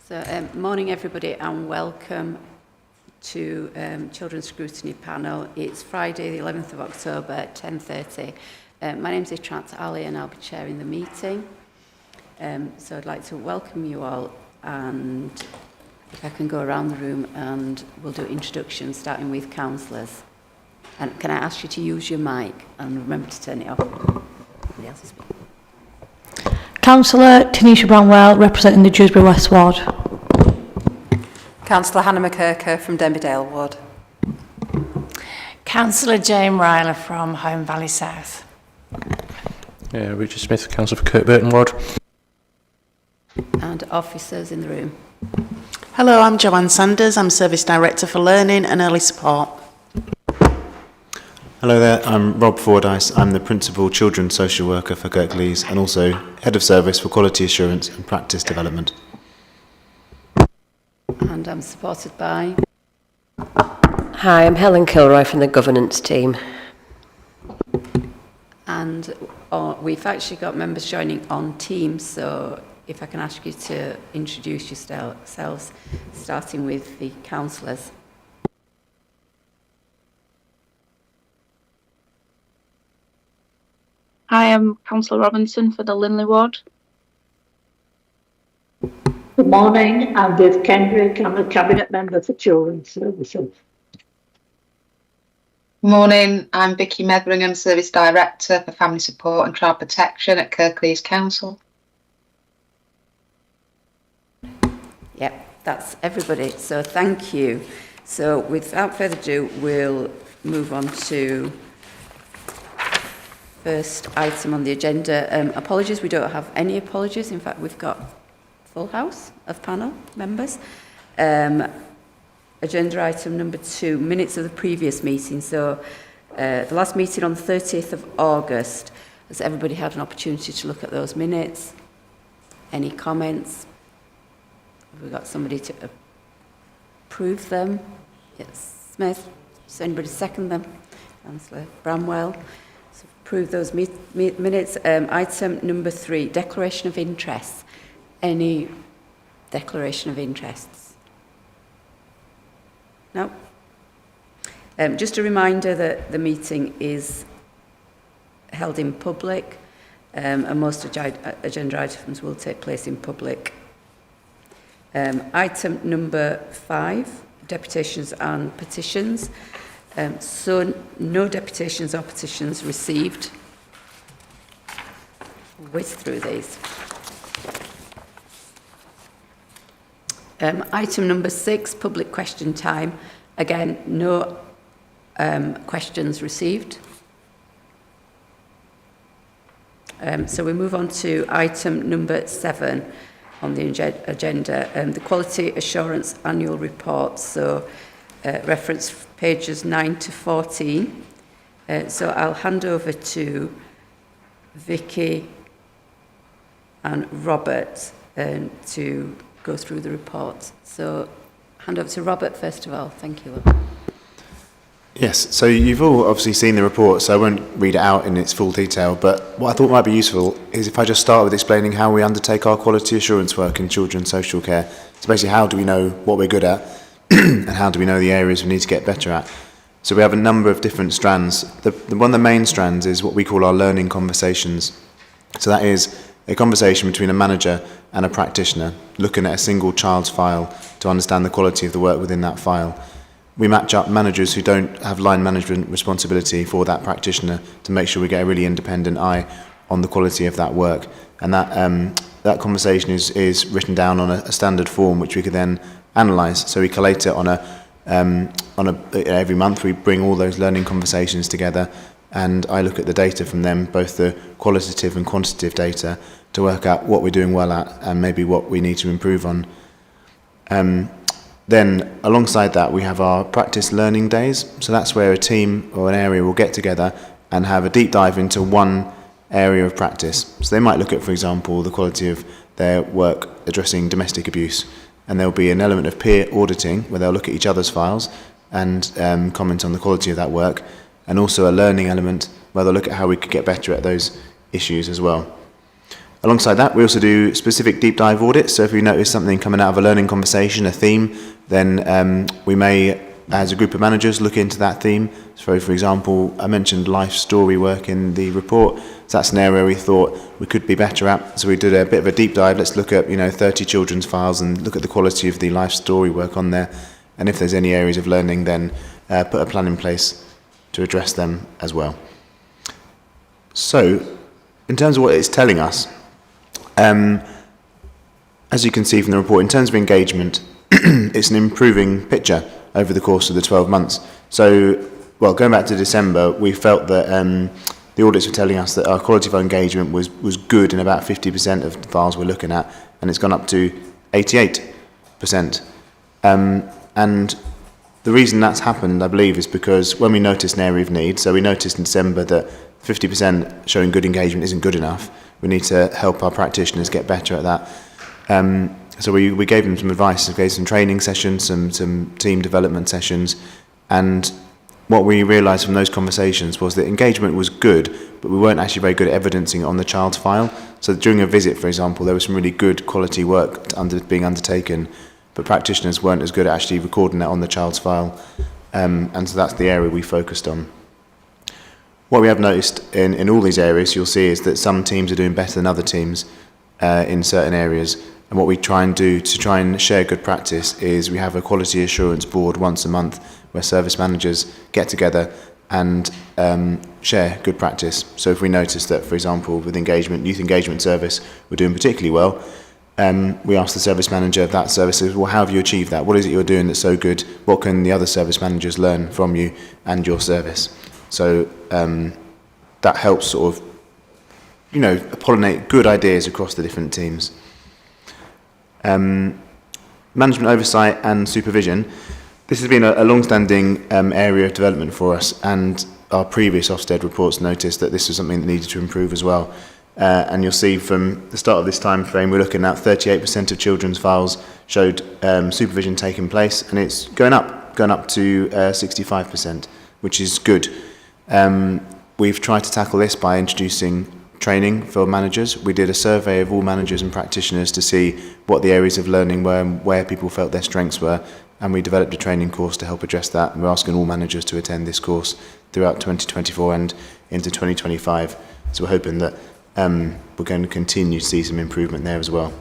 So, morning everybody and welcome to Children's Scrutiny panel. It's Friday the 11th of October at 10:30. My name's Itrat Ali and I'll be chairing the meeting. So I'd like to welcome you all, and if I can go around the room and we'll do introductions starting with councillors. And can I ask you to use your mic and remember to turn it off? Somebody else is speaking. Councillor Tanisha Branwell, representing the Dewsbury West Ward. Councillor Hannah McKirker from Denbydale Ward. Councillor Jane Ryler from Home Valley South. Richard Smith, Councillor for Kirkburton Ward. And officers in the room. Hello, I'm Joanne Sanders. I'm Service Director for Learning and Early Support. Hello there, I'm Rob Fordyce. I'm the Principal Children's Social Worker for Kirklees and also Head of Service for Quality Assurance and Practice Development. And I'm supported by... Hi, I'm Helen Kilroy from the Governance team. And we've actually got members joining on Teams, so if I can ask you to introduce yourselves, starting with the councillors. Hi, I'm Councillor Robinson for the Linley Ward. Good morning, I'm Viv Kendrick. I'm a Cabinet Member for Children's Services. Morning, I'm Vicky Metheringham, Service Director for Family Support and Child Protection at Kirklees Council. Yep, that's everybody, so thank you. So without further ado, we'll move on to first item on the agenda. Apologies, we don't have any apologies. In fact, we've got full house of panel members. Agenda item number 2, minutes of the previous meeting. So the last meeting on the 30th of August, has everybody had an opportunity to look at those minutes? Any comments? Have we got somebody to approve them? Yes, Smith. Does anybody second them? Councillor Bramwell. So approve those minutes. Item number 3, declaration of interests. Any declaration of interests? No? Just a reminder that the meeting is held in public, and most agenda items will take place in public. Item number 5, deputations and petitions. So no deputations or petitions received. We'll whiz through these. Item number 6, public question time. Again, no questions received. So we move on to item number 7 on the agenda, the Quality Assurance Annual Report. So reference pages 9 to 14. So I'll hand over to Vicky and Robert to go through the report. So hand over to Robert first of all. Thank you. Yes, so you've all obviously seen the report, so I won't read it out in its full detail, but what I thought might be useful is if I just start with explaining how we undertake our quality assurance work in children's social care. So basically, how do we know what we're good at and how do we know the areas we need to get better at? So we have a number of different strands. One of the main strands is what we call our learning conversations. So that is a conversation between a manager and a practitioner, looking at a single child's file to understand the quality of the work within that file. We match up managers who don't have line management responsibility for that practitioner to make sure we get a really independent eye on the quality of that work. And that conversation is written down on a standard form which we could then analyse. So we collate it on every month we bring all those learning conversations together, and I look at the data from them, both the qualitative and quantitative data, to work out what we're doing well at and maybe what we need to improve on. Then alongside that we have our practice learning days. So that's where a team or an area will get together and have a deep dive into one area of practice. So they might look at, for example, the quality of their work addressing domestic abuse, and there'll be an element of peer auditing where they'll look at each other's files and comment on the quality of that work, and also a learning element where they'll look at how we could get better at those issues as well. Alongside that, we also do specific deep dive audits. So if we notice something coming out of a learning conversation, a theme, then we may, as a group of managers, look into that theme. So for example, I mentioned life story work in the report. So that's an area we thought we could be better at. So we did a bit of a deep dive. Let's look at 30 children's files and look at the quality of the life story work on there. And if there's any areas of learning, then put a plan in place to address them as well. So in terms of what it's telling us, as you can see from the report, in terms of engagement, it's an improving picture over the course of the 12 months. So, well, going back to December, we felt that the audits were telling us that our quality of our engagement was good in about 50% of the files we're looking at, and it's gone up to 88%. And the reason that's happened, I believe, is because when we noticed an area of need, so we noticed in December that 50% showing good engagement isn't good enough. We need to help our practitioners get better at that. So we gave them some advice, we gave some training sessions, some team development sessions, and what we realised from those conversations was that engagement was good, but we weren't actually very good at evidencing it on the child's file. So during a visit, for example, there was some really good quality work being undertaken, but practitioners weren't as good at actually recording that on the child's file, and so that's the area we focused on. What we have noticed in all these areas, you'll see, is that some teams are doing better than other teams in certain areas. And what we try and do to try and share good practice is we have a quality assurance board once a month where service managers get together and share good practice. So if we notice that, for example, with youth engagement service, we're doing particularly well, we ask the service manager of that service, well, how have you achieved that? What is it you're doing that's so good? What can the other service managers learn from you and your service? So that helps sort of, pollinate good ideas across the different teams. Management oversight and supervision. This has been a long-standing area of development for us, and our previous Ofsted reports noticed that this was something that needed to improve as well. And you'll see from the start of this time frame, we're looking at 38% of children's files showed supervision taking place, and it's going up to 65%, which is good. We've tried to tackle this by introducing training for managers. We did a survey of all managers and practitioners to see what the areas of learning were and where people felt their strengths were, and we developed a training course to help address that. And we're asking all managers to attend this course throughout 2024 and into 2025. So we're hoping that we're going to continue to see some improvement there as well.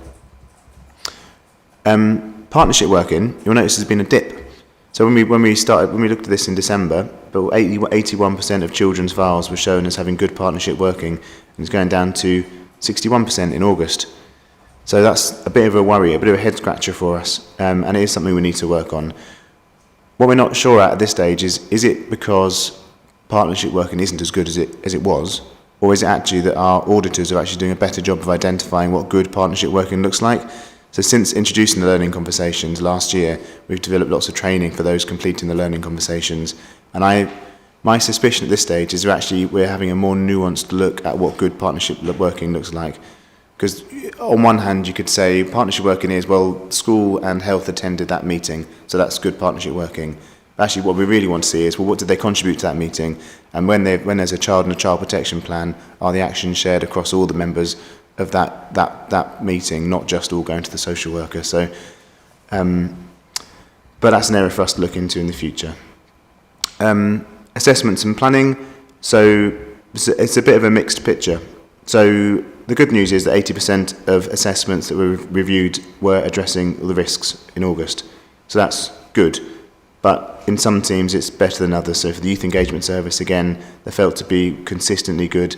Partnership working, you'll notice there's been a dip. So when we looked at this in December, but 81% of children's files were shown as having good partnership working, and it's going down to 61% in August. So that's a bit of a worry, a bit of a head scratcher for us, and it is something we need to work on. What we're not sure at this stage is it because partnership working isn't as good as it was, or is it actually that our auditors are actually doing a better job of identifying what good partnership working looks like? So since introducing the learning conversations last year, we've developed lots of training for those completing the learning conversations. And my suspicion at this stage is we're having a more nuanced look at what good partnership working looks like. Because on one hand, you could say partnership working is, well, school and health attended that meeting, so that's good partnership working. But actually, what we really want to see is, well, what did they contribute to that meeting? And when there's a child and a child protection plan, are the actions shared across all the members of that meeting, not just all going to the social worker? So, but that's an area for us to look into in the future. Assessments and planning. So it's a bit of a mixed picture. So the good news is that 80% of assessments that were reviewed were addressing the risks in August. So that's good. But in some teams, it's better than others. So for the Youth Engagement Service, again, they felt to be consistently good.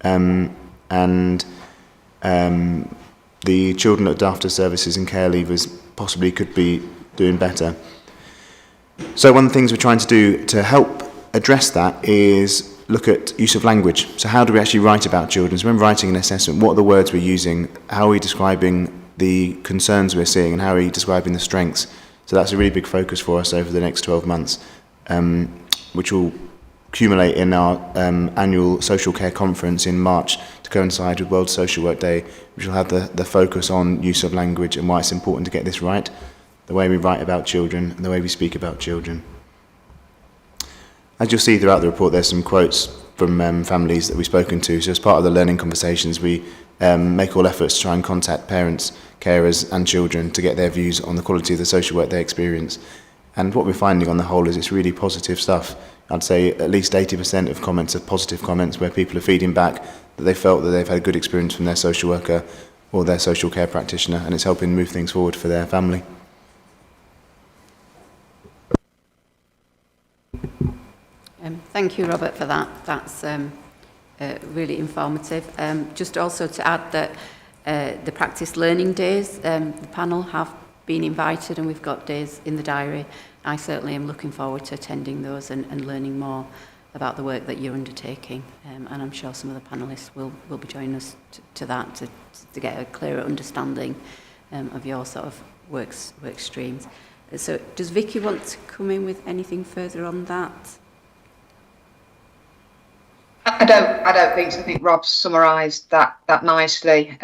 And the children looked after services and care leavers possibly could be doing better. So one of the things we're trying to do to help address that is look at use of language. So how do we actually write about children? So when writing an assessment, what are the words we're using? How are we describing the concerns we're seeing, and how are we describing the strengths? So that's a really big focus for us over the next 12 months, which will accumulate in our annual social care conference in March to coincide with World Social Work Day, which will have the focus on use of language and why it's important to get this right, the way we write about children and the way we speak about children. As you'll see throughout the report, there's some quotes from families that we've spoken to. So as part of the learning conversations, we make all efforts to try and contact parents, carers and children to get their views on the quality of the social work they experience. And what we're finding on the whole is it's really positive stuff. I'd say at least 80% of comments are positive comments where people are feeding back that they felt that they've had a good experience from their social worker or their social care practitioner, and it's helping move things forward for their family. Thank you, Robert, for that. That's really informative. Just also to add that the practice learning days, the panel have been invited and we've got days in the diary. I certainly am looking forward to attending those and learning more about the work that you're undertaking. And I'm sure some of the panellists will be joining us to that to get a clearer understanding of your sort of work streams. So does Vicky want to come in with anything further on that? I don't think so. I think Rob summarised that nicely.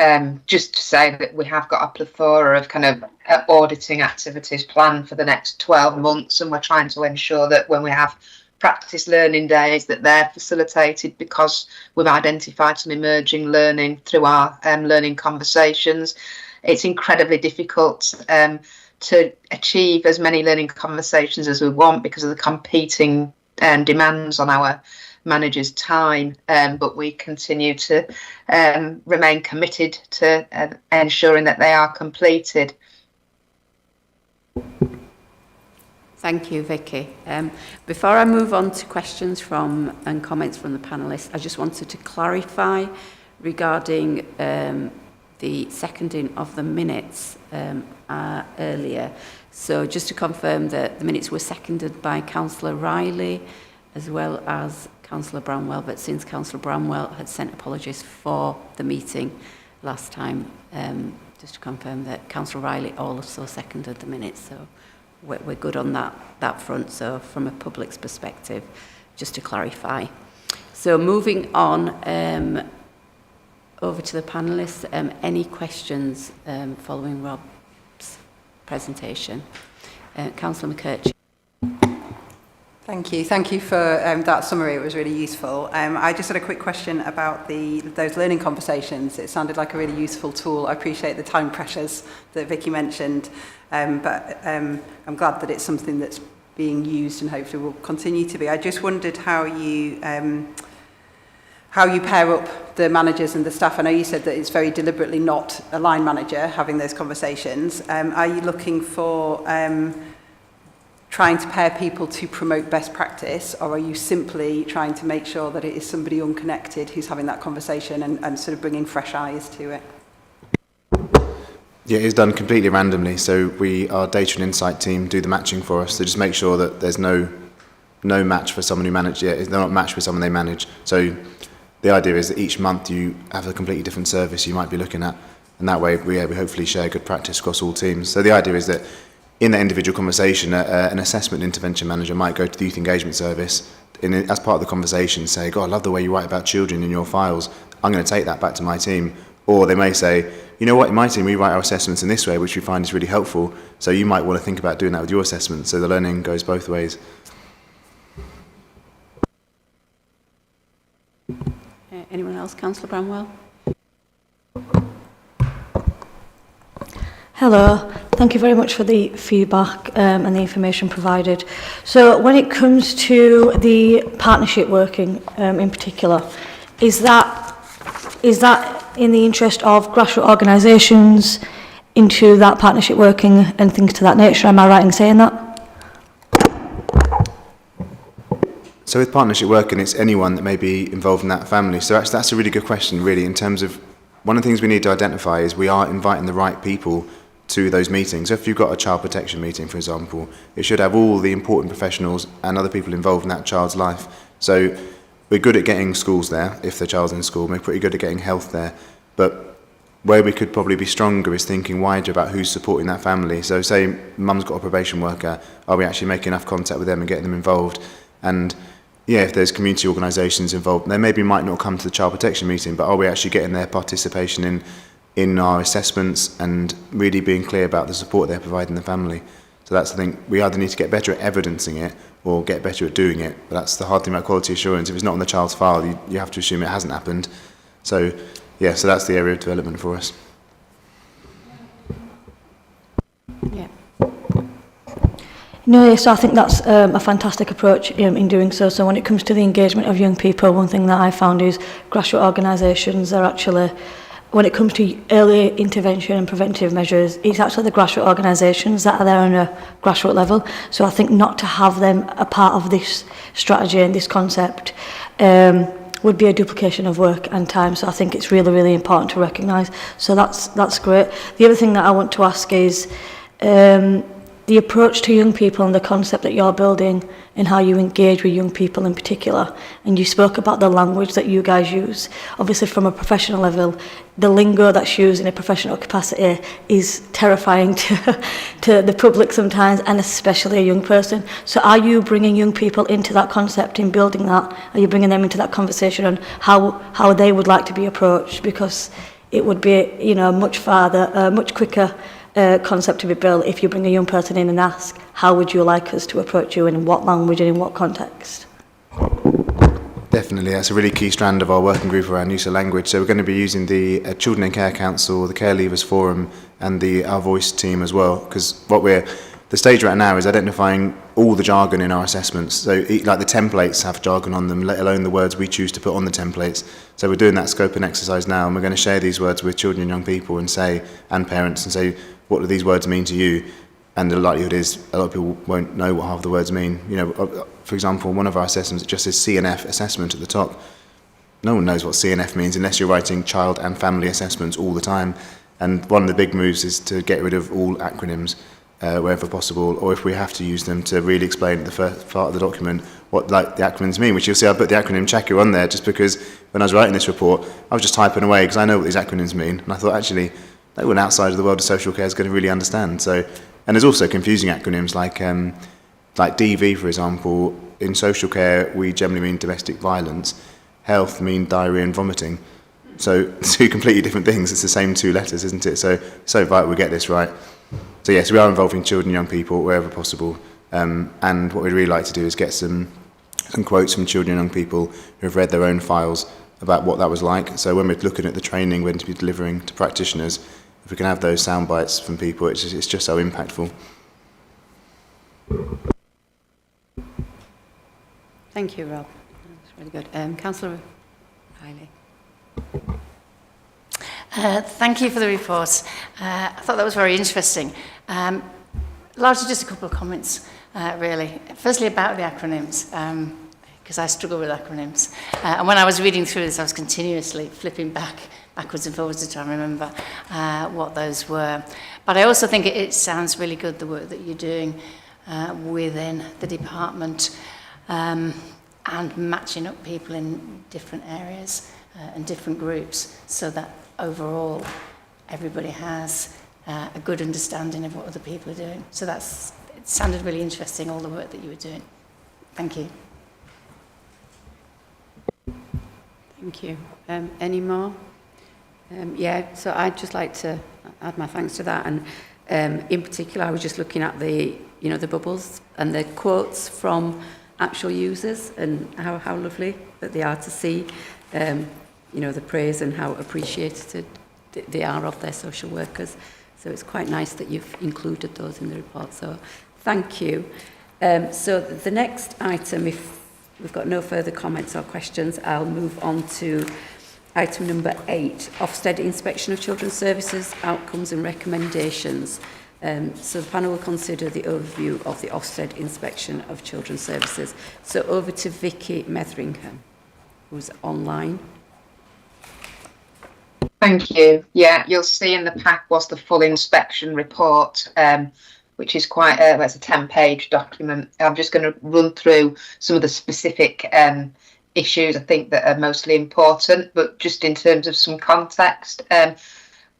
Just to say that we have got a plethora of kind of auditing activities planned for the next 12 months, and we're trying to ensure that when we have practice learning days that they're facilitated, because we've identified some emerging learning through our learning conversations. It's incredibly difficult to achieve as many learning conversations as we want because of the competing demands on our managers' time, but we continue to remain committed to ensuring that they are completed. Thank you, Vicky. Before I move on to questions and comments from the panellists, I just wanted to clarify regarding the seconding of the minutes earlier. So just to confirm that the minutes were seconded by Councillor Riley as well as Councillor Bramwell, but since Councillor Bramwell had sent apologies for the meeting last time, just to confirm that Councillor Riley also seconded the minutes, so we're good on that front. So from a public's perspective, just to clarify. So moving on over to the panellists, any questions following Rob's presentation? Councillor McKirchy. Thank you for that summary. It was really useful. I just had a quick question about those learning conversations. It sounded like a really useful tool. I appreciate the time pressures that Vicky mentioned, but I'm glad that it's something that's being used and hopefully will continue to be. I just wondered how you pair up the managers and the staff. I know you said that it's very deliberately not a line manager having those conversations. Are you looking for trying to pair people to promote best practice, or are you simply trying to make sure that it is somebody unconnected who's having that conversation and sort of bringing fresh eyes to it? Yeah, it's done completely randomly. So our data and insight team do the matching for us. So just make sure that there's no match for someone who managed. Yeah, they're not matched with someone they manage. So the idea is that each month you have a completely different service you might be looking at, and that way we hopefully share good practice across all teams. So the idea is that in that individual conversation, an assessment intervention manager might go to the youth engagement service and as part of the conversation say, God, I love the way you write about children in your files. I'm going to take that back to my team. Or they may say, you know what, in my team we write our assessments in this way, which we find is really helpful. So you might want to think about doing that with your assessment. So the learning goes both ways. Anyone else? Councillor Bramwell? Hello, thank you very much for the feedback and the information provided. So when it comes to the partnership working in particular, is that in the interest of grassroots organisations into that partnership working and things to that nature? Am I right in saying that? So with partnership working, it's anyone that may be involved in that family. So actually that's a really good question, really, in terms of one of the things we need to identify is we are inviting the right people to those meetings. So if you've got a child protection meeting, for example, it should have all the important professionals and other people involved in that child's life. So we're good at getting schools there, if the child's in school, we're pretty good at getting health there, but where we could probably be stronger is thinking wider about who's supporting that family. So say mum's got a probation worker, are we actually making enough contact with them and getting them involved? And yeah, if there's community organisations involved, they maybe might not come to the child protection meeting, but are we actually getting their participation in our assessments and really being clear about the support they're providing the family? So that's the thing, we either need to get better at evidencing it or get better at doing it. But that's the hard thing about quality assurance. If it's not on the child's file, you have to assume it hasn't happened. So yeah, so that's the area of development for us. Yeah. No, so I think that's a fantastic approach in doing so. So when it comes to the engagement of young people, one thing that I found is grassroots organisations are actually, when it comes to early intervention and preventive measures, it's actually the grassroots organisations that are there on a grassroots level. So I think not to have them a part of this strategy and this concept would be a duplication of work and time. So I think it's really, really important to recognise. So that's great. The other thing that I want to ask is the approach to young people and the concept that you're building and how you engage with young people in particular. And you spoke about the language that you guys use. Obviously from a professional level, the lingo that's used in a professional capacity is terrifying to the public sometimes, and especially a young person. So are you bringing young people into that concept in building that? Are you bringing them into that conversation on how they would like to be approached? Because it would be, you know, much quicker concept to be built if you bring a young person in and ask, how would you like us to approach you and in what language and in what context? Definitely, that's a really key strand of our working group around use of language. So we're going to be using the Children in Care Council, the Care Leavers Forum and the Our Voice team as well, because the stage right now is identifying all the jargon in our assessments. So like the templates have jargon on them, let alone the words we choose to put on the templates. So we're doing that scoping exercise now, and we're going to share these words with children and young people and parents and say, what do these words mean to you? And the likelihood is a lot of people won't know what half the words mean. You know, for example, one of our assessments, it just says CNF assessment at the top. No one knows what CNF means unless you're writing child and family assessments all the time. And one of the big moves is to get rid of all acronyms wherever possible, or if we have to use them, to really explain at the first part of the document what like the acronyms mean, which you'll see I put the acronym checker on there just because when I was writing this report, I was just typing away because I know what these acronyms mean. And I thought, actually, no one outside of the world of social care is going to really understand. So, and there's also confusing acronyms like DV, for example. In social care, we generally mean domestic violence. Health mean diarrhea and vomiting. So two completely different things. It's the same two letters, isn't it? So vital we get this right. So yes, we are involving children and young people wherever possible. And what we'd really like to do is get some quotes from children and young people who have read their own files about what that was like. So when we're looking at the training we're going to be delivering to practitioners, if we can have those sound bites from people, it's just so impactful. Thank you, Rob. That's really good. Councillor Riley. Thank you for the report. I thought that was very interesting. Largely just a couple of comments, really. Firstly, about the acronyms, because I struggle with acronyms. And when I was reading through this, I was continuously flipping backwards and forwards to try and remember what those were. But I also think it sounds really good, the work that you're doing within the department and matching up people in different areas and different groups so that overall everybody has a good understanding of what other people are doing. So it sounded really interesting, all the work that you were doing. Thank you. Thank you. Any more? Yeah, so I'd just like to add my thanks to that. And in particular, I was just looking at the bubbles and the quotes from actual users and how lovely that they are to see, the praise and how appreciated they are of their social workers. So it's quite nice that you've included those in the report. So thank you. So the next item, if we've got no further comments or questions, I'll move on to item number 8, Ofsted Inspection of Children's Services, Outcomes and Recommendations. So the panel will consider the overview of the Ofsted Inspection of Children's Services. So over to Vicky Metheringham, who's online. Thank you. Yeah, you'll see in the pack was the full inspection report, which is quite it's a 10-page document. I'm just going to run through some of the specific issues I think that are mostly important, but just in terms of some context,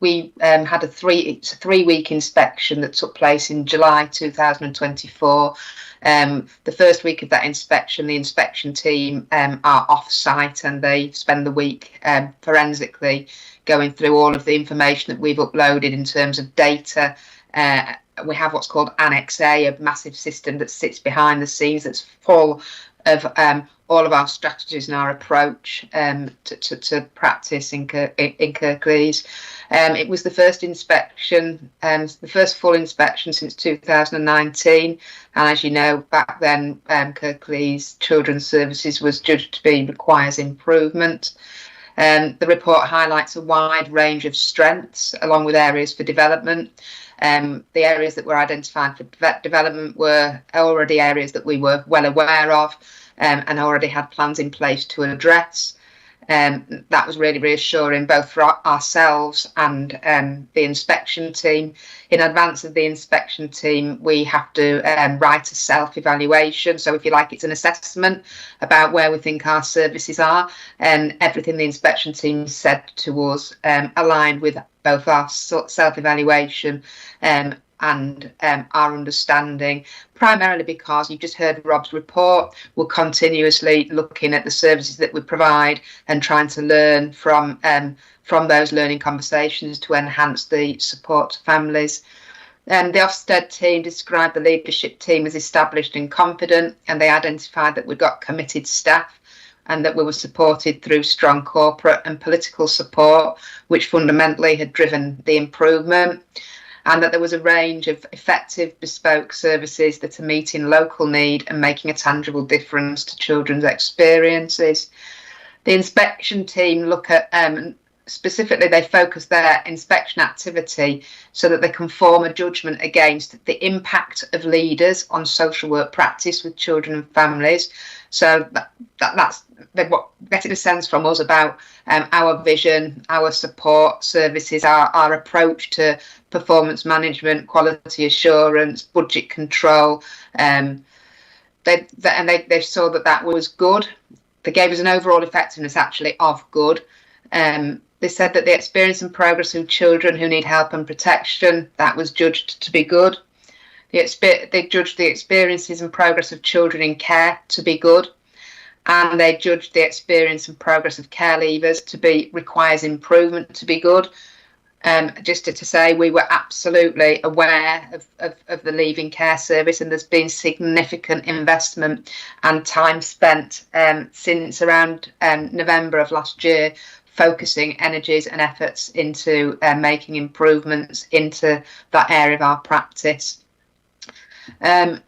we had a three-week inspection that took place in July 2024. The first week of that inspection, the inspection team are off-site and they spend the week forensically going through all of the information that we've uploaded in terms of data. We have what's called Annex A, a massive system that sits behind the scenes that's full of all of our strategies and our approach to practice in Kirklees. It was the first inspection, the first full inspection since 2019, and as you know, back then Kirklees Children's Services was judged to be requires improvement. The report highlights a wide range of strengths along with areas for development. The areas that were identified for development were already areas that we were well aware of and already had plans in place to address. That was really reassuring both for ourselves and the inspection team. In advance of the inspection team, we have to write a self-evaluation. So if you like, it's an assessment about where we think our services are, and everything the inspection team said to us aligned with both our self-evaluation and our understanding, primarily because you've just heard Rob's report. We're continuously looking at the services that we provide and trying to learn from those learning conversations to enhance the support to families. The Ofsted team described the leadership team as established and confident, and they identified that we've got committed staff and that we were supported through strong corporate and political support, which fundamentally had driven the improvement, and that there was a range of effective bespoke services that are meeting local need and making a tangible difference to children's experiences. The inspection team look at specifically, they focus their inspection activity so that they can form a judgment against the impact of leaders on social work practice with children and families. So that's getting a sense from us about our vision, our support services, our approach to performance management, quality assurance, budget control. They saw that was good. They gave us an overall effectiveness actually of good. They said that the experience and progress of children who need help and protection, that was judged to be good. They judged the experiences and progress of children in care to be good. And they judged the experience and progress of care leavers to be requires improvement to be good. Just to say, we were absolutely aware of the leaving care service, and there's been significant investment and time spent since around November of last year, focusing energies and efforts into making improvements into that area of our practice. As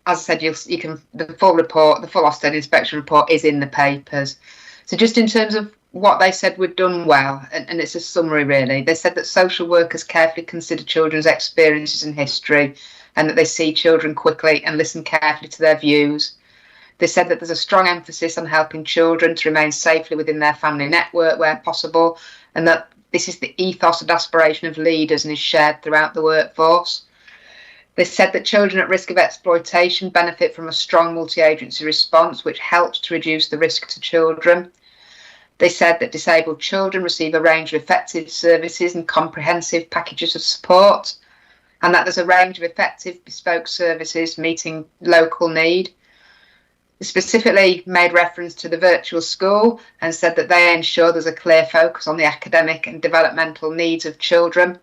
I said, you can the full report, the full Ofsted inspection report is in the papers. So just in terms of what they said we'd done well, and it's a summary really, they said that social workers carefully consider children's experiences and history, and that they see children quickly and listen carefully to their views. They said that there's a strong emphasis on helping children to remain safely within their family network where possible, and that this is the ethos and aspiration of leaders and is shared throughout the workforce. They said that children at risk of exploitation benefit from a strong multi-agency response, which helps to reduce the risk to children. They said that disabled children receive a range of effective services and comprehensive packages of support, and that there's a range of effective bespoke services meeting local need. They specifically made reference to the virtual school and said that they ensure there's a clear focus on the academic and developmental needs of children.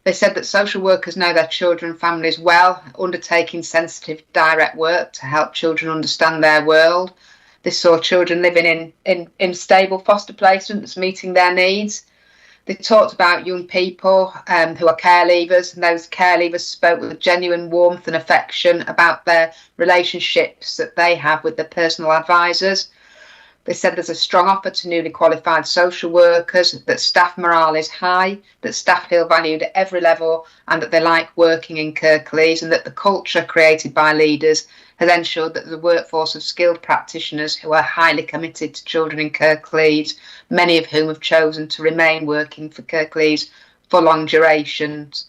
They said that social workers know their children and families well, undertaking sensitive direct work to help children understand their world. They saw children living in stable foster placements, meeting their needs. They talked about young people who are care leavers, and those care leavers spoke with genuine warmth and affection about their relationships that they have with their personal advisors. They said there's a strong offer to newly qualified social workers, that staff morale is high, that staff feel valued at every level, and that they like working in Kirklees, and that the culture created by leaders has ensured that the workforce of skilled practitioners who are highly committed to children in Kirklees, many of whom have chosen to remain working for Kirklees for long durations.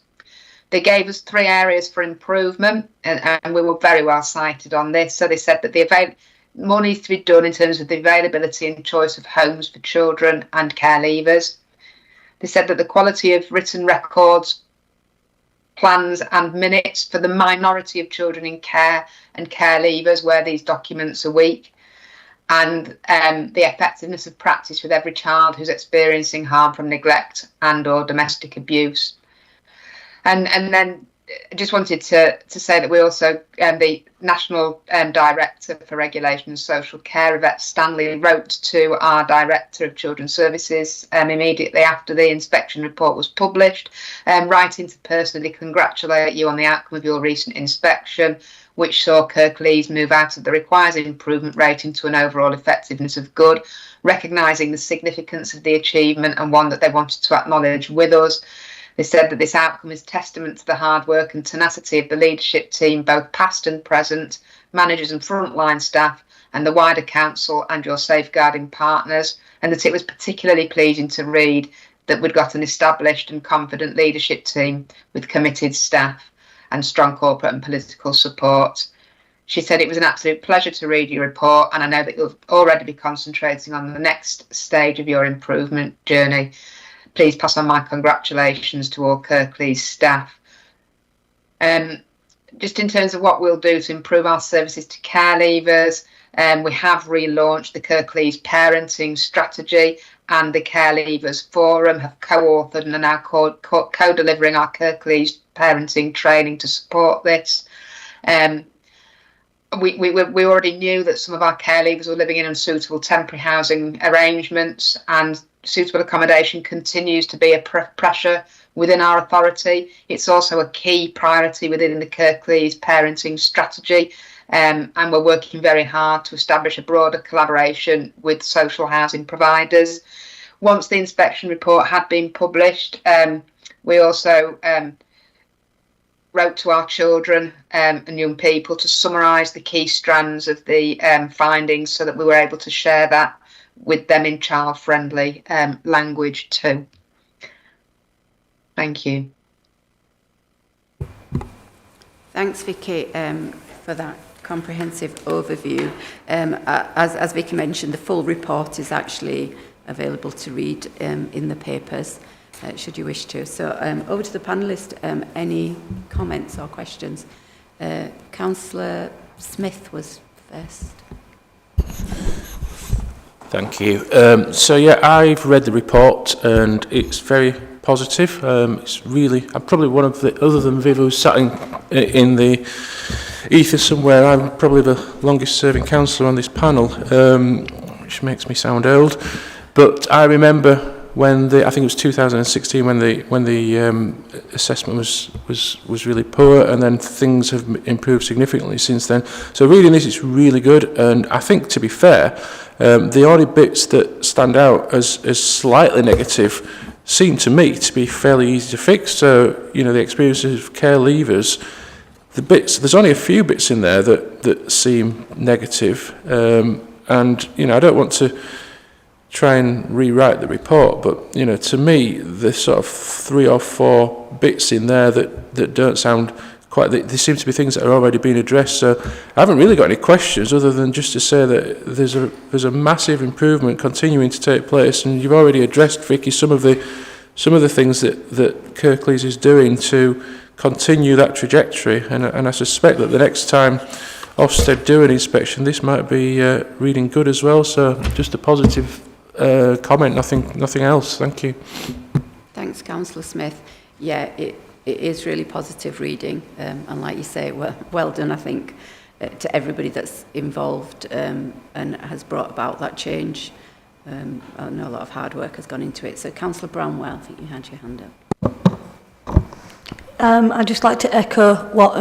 They gave us 3 areas for improvement, and we were very well cited on this. So they said that more needs to be done in terms of the availability and choice of homes for children and care leavers. They said that the quality of written records, plans and minutes for the minority of children in care and care leavers where these documents are weak, and the effectiveness of practice with every child who's experiencing harm from neglect and or domestic abuse. And then I just wanted to say that we also, the National Director for Regulation and Social Care, Yvette Stanley, wrote to our Director of Children's Services immediately after the inspection report was published, writing to personally congratulate you on the outcome of your recent inspection, which saw Kirklees move out of the requires improvement rating to an overall effectiveness of good, recognising the significance of the achievement and one that they wanted to acknowledge with us. They said that this outcome is testament to the hard work and tenacity of the leadership team, both past and present, managers and frontline staff, and the wider council and your safeguarding partners, and that it was particularly pleasing to read that we'd got an established and confident leadership team with committed staff and strong corporate and political support. She said it was an absolute pleasure to read your report, and I know that you'll already be concentrating on the next stage of your improvement journey. Please pass on my congratulations to all Kirklees staff. Just in terms of what we'll do to improve our services to care leavers, we have relaunched the Kirklees parenting strategy, and the Care Leavers Forum have co-authored and are now co-delivering our Kirklees parenting training to support this. We already knew that some of our care leavers were living in unsuitable temporary housing arrangements, and suitable accommodation continues to be a pressure within our authority. It's also a key priority within the Kirklees parenting strategy, and we're working very hard to establish a broader collaboration with social housing providers. Once the inspection report had been published, we also wrote to our children and young people to summarise the key strands of the findings so that we were able to share that with them in child-friendly language too. Thank you. Thanks, Vicky, for that comprehensive overview. As Vicky mentioned, the full report is actually available to read in the papers, should you wish to. So over to the panellist, any comments or questions? Councillor Smith was first. Thank you. So yeah, I've read the report and it's very positive. It's really, I'm probably one of the, other than Viv who's sat in the ether somewhere, I'm probably the longest serving councillor on this panel, which makes me sound old. But I remember when I think it was 2016 when the assessment was really poor, and then things have improved significantly since then. So reading this, it's really good, and I think, to be fair, the only bits that stand out as slightly negative seem to me to be fairly easy to fix. So, you know, the experiences of care leavers, there's only a few bits in there that seem negative, and you know, I don't want to try and rewrite the report, but you know, to me, there's sort of 3 or 4 bits in there that don't sound quite. They seem to be things that are already being addressed. So I haven't really got any questions other than just to say that there's a massive improvement continuing to take place, and you've already addressed, Vicky, some of the things that Kirklees is doing to continue that trajectory, and I suspect that the next time Ofsted do an inspection, this might be reading good as well. So just a positive comment, nothing else. Thank you. Thanks, Councillor Smith. Yeah, it is really positive reading, and like you say, well done, I think, to everybody that's involved and has brought about that change. I know a lot of hard work has gone into it. So, Councillor Bramwell, I think you had your hand up. I'd just like to echo what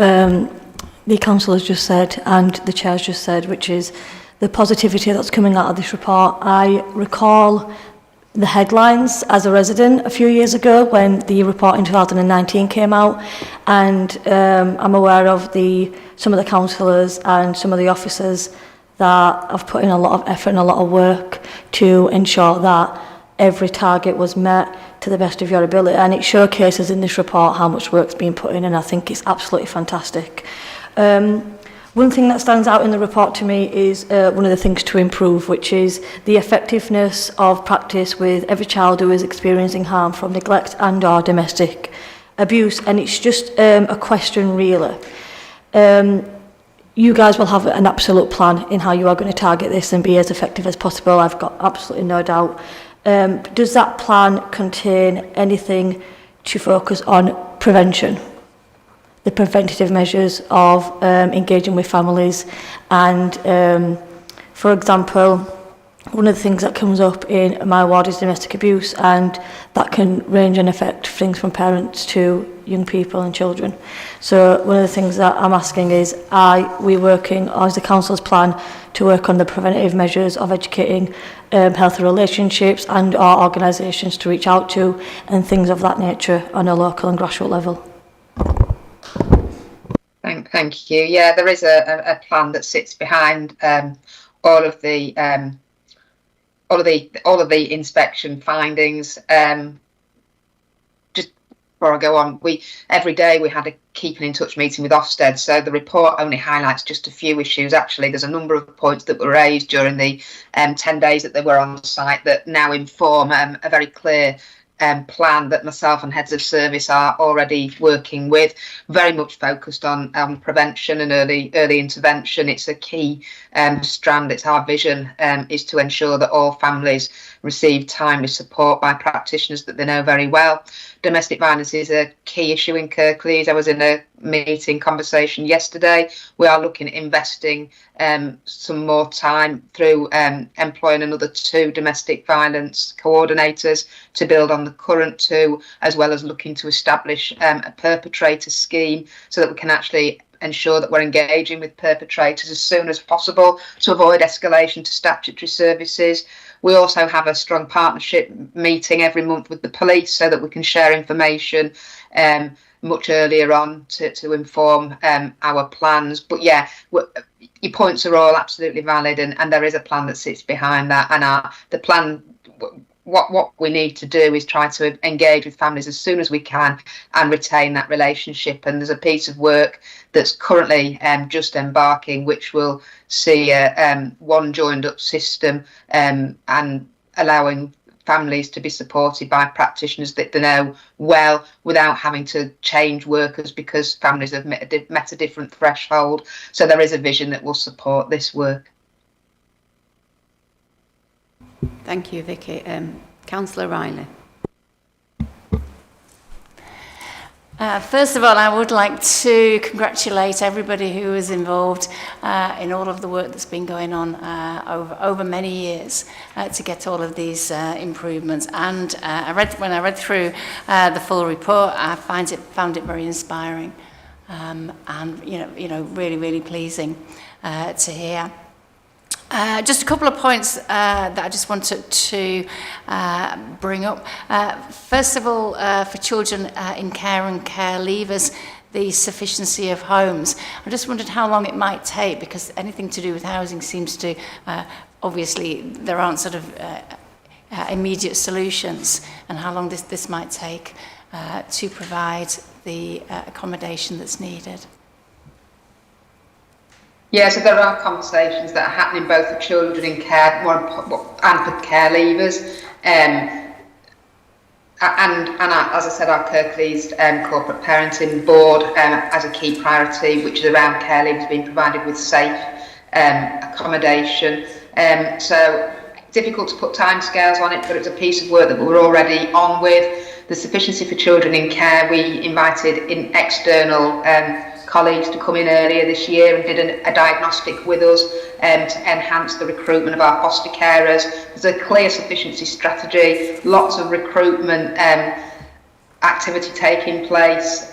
the councillors just said and the chair's just said, which is the positivity that's coming out of this report. I recall the headlines as a resident a few years ago when the report in 2019 came out, and I'm aware of some of the councillors and some of the officers that have put in a lot of effort and a lot of work to ensure that every target was met to the best of your ability, and it showcases in this report how much work's been put in, and I think it's absolutely fantastic. One thing that stands out in the report to me is one of the things to improve, which is the effectiveness of practice with every child who is experiencing harm from neglect and or domestic abuse. And it's just a question really. You guys will have an absolute plan in how you are going to target this and be as effective as possible. I've got absolutely no doubt. Does that plan contain anything to focus on prevention? the preventative measures of engaging with families. And for example, one of the things that comes up in my ward is domestic abuse, and that can range and affect things from parents to young people and children. So one of the things that I'm asking is, are we working, or is the council's plan to work on the preventative measures of educating healthy relationships and our organisations to reach out to, and things of that nature on a local and grassroots level? Thank you. Yeah, there is a plan that sits behind all of the inspection findings. Just before I go on, every day we had a keeping in touch meeting with Ofsted, so the report only highlights just a few issues. Actually, there's a number of points that were raised during the 10 days that they were on site that now inform a very clear plan that myself and heads of service are already working with, very much focused on prevention and early intervention. It's a key strand. It's our vision is to ensure that all families receive timely support by practitioners that they know very well. Domestic violence is a key issue in Kirklees. I was in a meeting conversation yesterday. We are looking at investing some more time through employing another 2 domestic violence coordinators to build on the current 2, as well as looking to establish a perpetrator scheme so that we can actually ensure that we're engaging with perpetrators as soon as possible to avoid escalation to statutory services. We also have a strong partnership meeting every month with the police so that we can share information much earlier on to inform our plans. But yeah, your points are all absolutely valid, and there is a plan that sits behind that. And the plan, what we need to do is try to engage with families as soon as we can and retain that relationship. And there's a piece of work that's currently just embarking, which will see one joined up system and allowing families to be supported by practitioners that they know well without having to change workers because families have met a different threshold. So there is a vision that will support this work. Thank you, Vicky. Councillor Riley. First of all, I would like to congratulate everybody who was involved in all of the work that's been going on over many years to get all of these improvements. And when I read through the full report, I found it very inspiring and really pleasing to hear. Just a couple of points that I just wanted to bring up. First of all, for children in care and care leavers, the sufficiency of homes. I just wondered how long it might take, because anything to do with housing seems to, obviously, there aren't sort of immediate solutions, and how long this might take to provide the accommodation that's needed. Yeah, so there are conversations that are happening both for children in care and for care leavers. And as I said, our Kirklees corporate parenting board as a key priority, which is around care leavers being provided with safe accommodation. So difficult to put timescales on it, but it's a piece of work that we're already on with. The sufficiency for children in care, we invited in external colleagues to come in earlier this year and did a diagnostic with us to enhance the recruitment of our foster carers. There's a clear sufficiency strategy, lots of recruitment activity taking place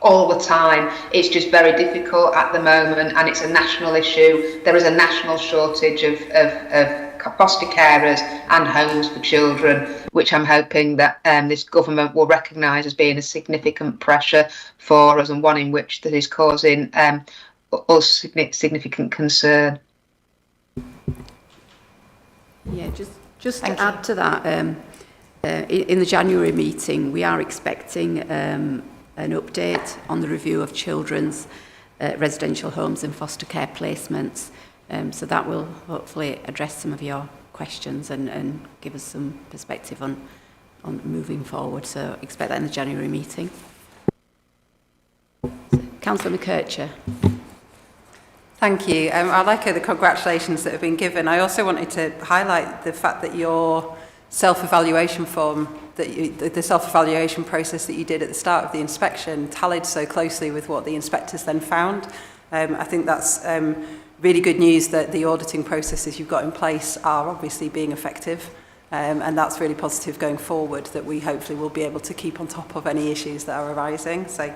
all the time. It's just very difficult at the moment, and it's a national issue. There is a national shortage of foster carers and homes for children, which I'm hoping that this government will recognise as being a significant pressure for us, and one in which that is causing us significant concern. Yeah, just to add to that, in the January meeting, we are expecting an update on the review of children's residential homes and foster care placements. So that will hopefully address some of your questions and give us some perspective on moving forward. So expect that in the January meeting. So, Councillor McKercher. Thank you. I'd like the congratulations that have been given. I also wanted to highlight the fact that you're self-evaluation form, the self-evaluation process that you did at the start of the inspection tallied so closely with what the inspectors then found. I think that's really good news that the auditing processes you've got in place are obviously being effective. And that's really positive going forward, that we hopefully will be able to keep on top of any issues that are arising. So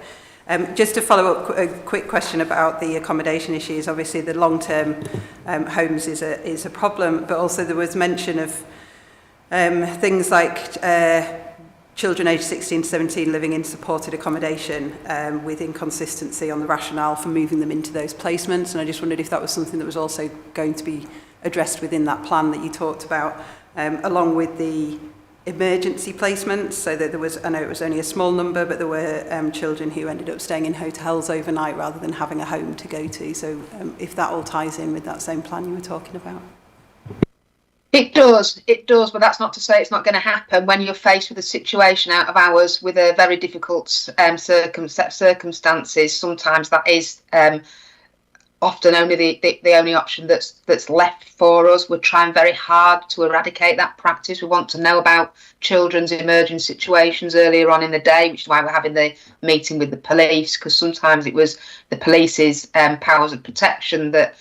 just to follow up a quick question about the accommodation issues, obviously the long-term homes is a problem, but also there was mention of things like children aged 16 to 17 living in supported accommodation with inconsistency on the rationale for moving them into those placements. And I just wondered if that was something that was also going to be addressed within that plan that you talked about, along with the emergency placements, so that there was, I know it was only a small number, but there were children who ended up staying in hotels overnight rather than having a home to go to. So if that all ties in with that same plan you were talking about. It does, but that's not to say it's not going to happen when you're faced with a situation out of hours with a very difficult circumstances. Sometimes that is often only the only option that's left for us. We're trying very hard to eradicate that practice. We want to know about children's emerging situations earlier on in the day, which is why we're having the meeting with the police, because sometimes it was the police's powers of protection that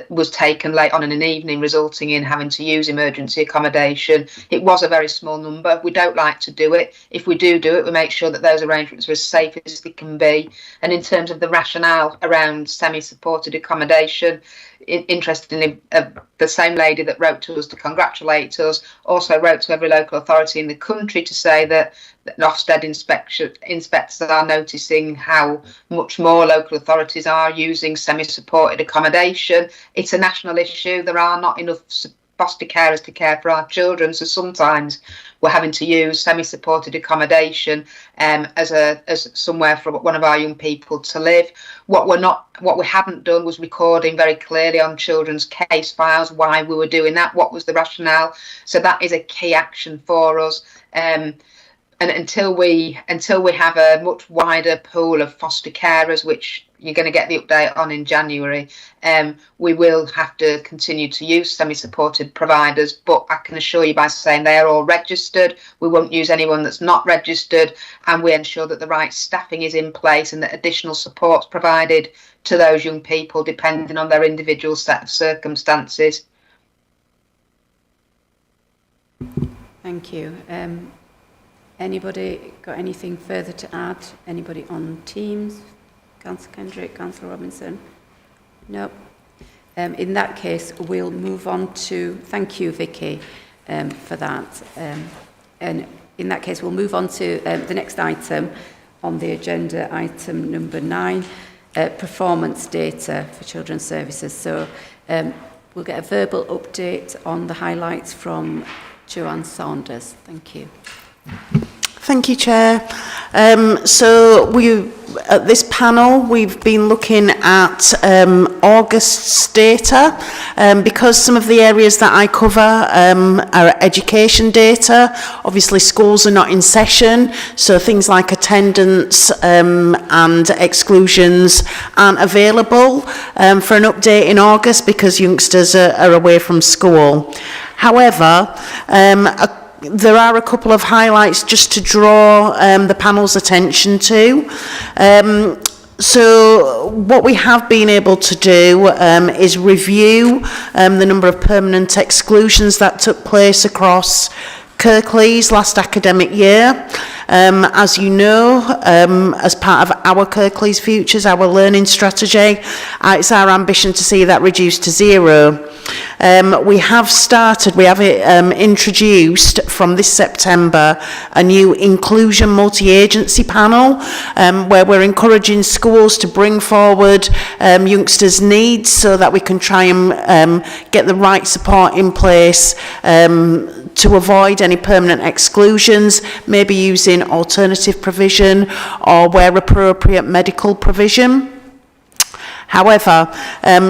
was taken late on in an evening, resulting in having to use emergency accommodation. It was a very small number. We don't like to do it. If we do it, we make sure that those arrangements are as safe as they can be. And in terms of the rationale around semi-supported accommodation, interestingly, the same lady that wrote to us to congratulate us also wrote to every local authority in the country to say that Ofsted inspectors are noticing how much more local authorities are using semi-supported accommodation. It's a national issue. There are not enough foster carers to care for our children, so sometimes we're having to use semi-supported accommodation as somewhere for one of our young people to live. What we hadn't done was recording very clearly on children's case files why we were doing that, what was the rationale. So that is a key action for us. And until we have a much wider pool of foster carers, which you're going to get the update on in January, we will have to continue to use semi-supported providers. But I can assure you by saying they are all registered. We won't use anyone that's not registered, and we ensure that the right staffing is in place and that additional support's provided to those young people depending on their individual set of circumstances. Thank you. Anybody got anything further to add? Anybody on Teams? Councillor Kendrick, Councillor Robinson? No. In that case, we'll move on to... Thank you, Vicky, for that. And in that case, we'll move on to the next item on the agenda, item number 9, performance data for children's services. So we'll get a verbal update on the highlights from Joanne Saunders. Thank you. Thank you, Chair. So at this panel, we've been looking at August's data because some of the areas that I cover are education data. Obviously, schools are not in session, so things like attendance and exclusions aren't available for an update in August because youngsters are away from school. However, there are a couple of highlights just to draw the panel's attention to. So what we have been able to do is review the number of permanent exclusions that took place across Kirklees last academic year. As you know, as part of our Kirklees Futures, our learning strategy, it's our ambition to see that reduced to 0. We have introduced from this September a new inclusion multi-agency panel where we're encouraging schools to bring forward youngsters' needs so that we can try and get the right support in place to avoid any permanent exclusions, maybe using alternative provision or where appropriate medical provision. However,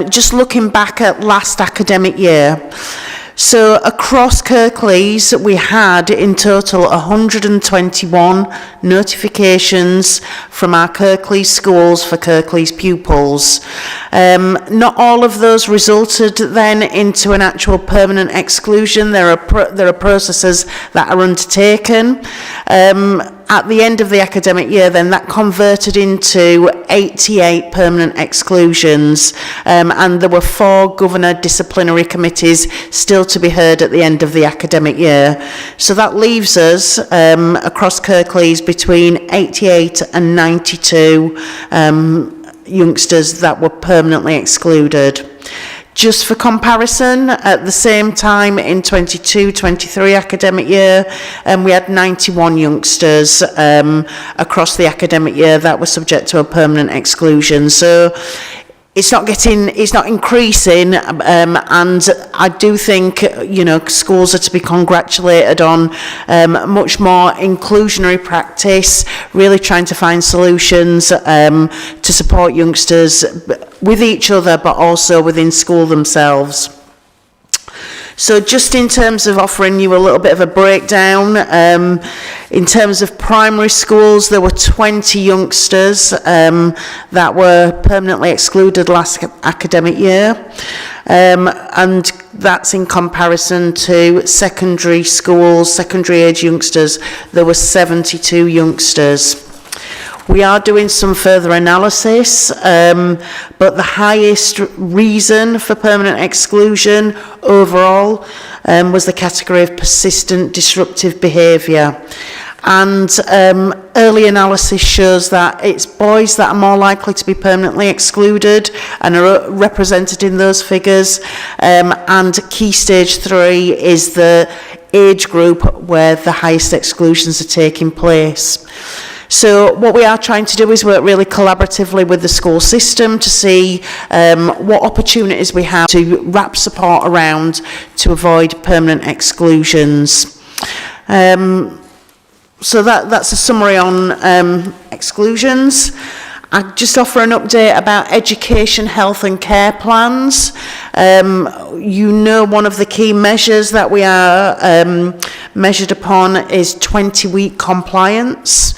just looking back at last academic year, So across Kirklees, we had in total 121 notifications from our Kirklees schools for Kirklees pupils. Not all of those resulted then into an actual permanent exclusion. There are processes that are undertaken. At the end of the academic year, then that converted into 88 permanent exclusions, and there were 4 governor disciplinary committees still to be heard at the end of the academic year. So that leaves us across Kirklees between 88 and 92 youngsters that were permanently excluded. Just for comparison, at the same time in 22-23 academic year, we had 91 youngsters across the academic year that were subject to a permanent exclusion. So it's not increasing, and I do think, schools are to be congratulated on much more inclusionary practice, really trying to find solutions to support youngsters with each other, but also within school themselves. So just in terms of offering you a little bit of a breakdown, in terms of primary schools, there were 20 youngsters that were permanently excluded last academic year. And that's in comparison to secondary schools, secondary age youngsters, there were 72 youngsters. We are doing some further analysis, but the highest reason for permanent exclusion overall was the category of persistent disruptive behaviour. And early analysis shows that it's boys that are more likely to be permanently excluded and are represented in those figures. And key stage 3 is the age group where the highest exclusions are taking place. So what we are trying to do is work really collaboratively with the school system to see what opportunities we have to wrap support around to avoid permanent exclusions. So that's a summary on exclusions. I just offer an update about education, health and care plans. One of the key measures that we are measured upon is 20-week compliance.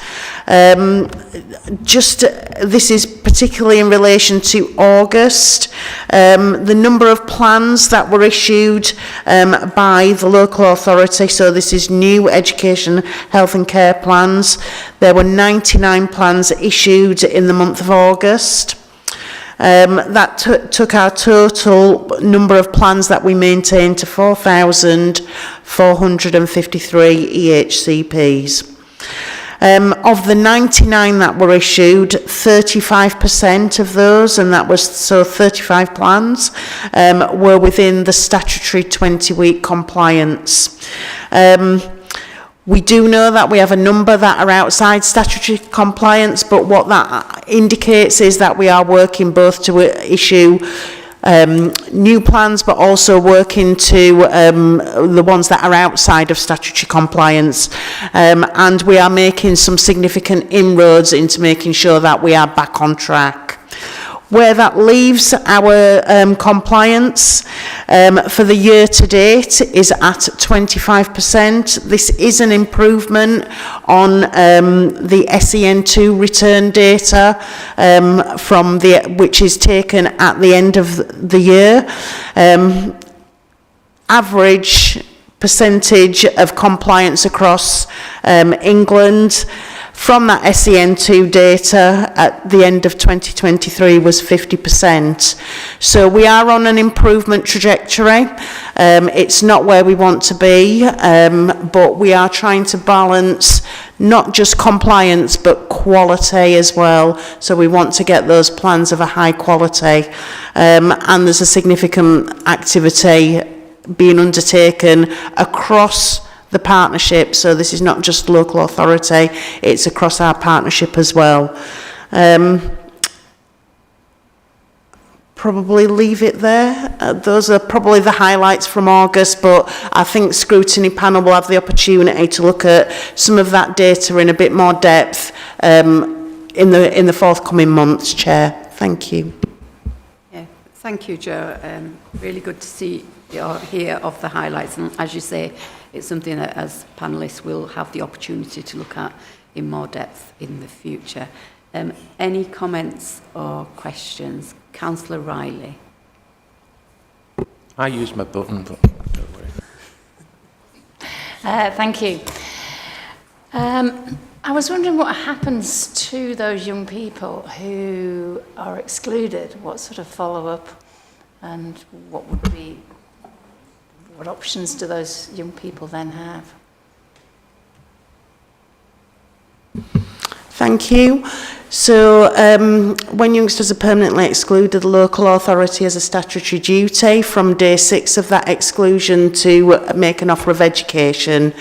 This is particularly in relation to August. The number of plans that were issued by the local authority, so this is new education, health and care plans. There were 99 plans issued in the month of August. That took our total number of plans that we maintain to 4,453 EHCPs. Of the 99 that were issued, 35% of those, and that was so 35 plans, were within the statutory 20-week compliance. We do know that we have a number that are outside statutory compliance, but what that indicates is that we are working both to issue new plans, but also working to the ones that are outside of statutory compliance. And we are making some significant inroads into making sure that we are back on track. Where that leaves our compliance for the year to date is at 25%. This is an improvement on the SEN2 return data which is taken at the end of the year. Average percentage of compliance across England from that SEN2 data at the end of 2023 was 50%. So we are on an improvement trajectory. It's not where we want to be, but we are trying to balance not just compliance, but quality as well. So we want to get those plans of a high quality. And there's a significant activity being undertaken across the partnership, so this is not just local authority, it's across our partnership as well. Probably leave it there. Those are probably the highlights from August, but I think Scrutiny panel will have the opportunity to look at some of that data in a bit more depth in the forthcoming months, Chair. Thank you. Yeah, thank you, Jo. Really good to see or hear of the highlights. And as you say, it's something that as panellists we'll have the opportunity to look at in more depth in the future. Any comments or questions? Councillor Riley. I used my button, but don't worry. Thank you. I was wondering what happens to those young people who are excluded. What sort of follow-up and what options do those young people then have? Thank you. So when youngsters are permanently excluded, the local authority has a statutory duty from day 6 of that exclusion to make an offer of education.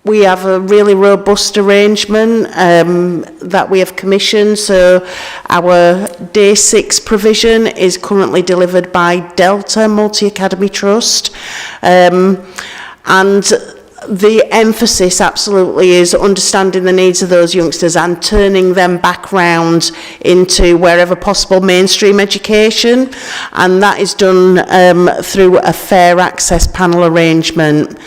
We have a really robust arrangement that we have commissioned. So our day 6 provision is currently delivered by Delta Multi-Academy Trust. And the emphasis absolutely is understanding the needs of those youngsters and turning them back round into wherever possible mainstream education, and that is done through a fair access panel arrangement.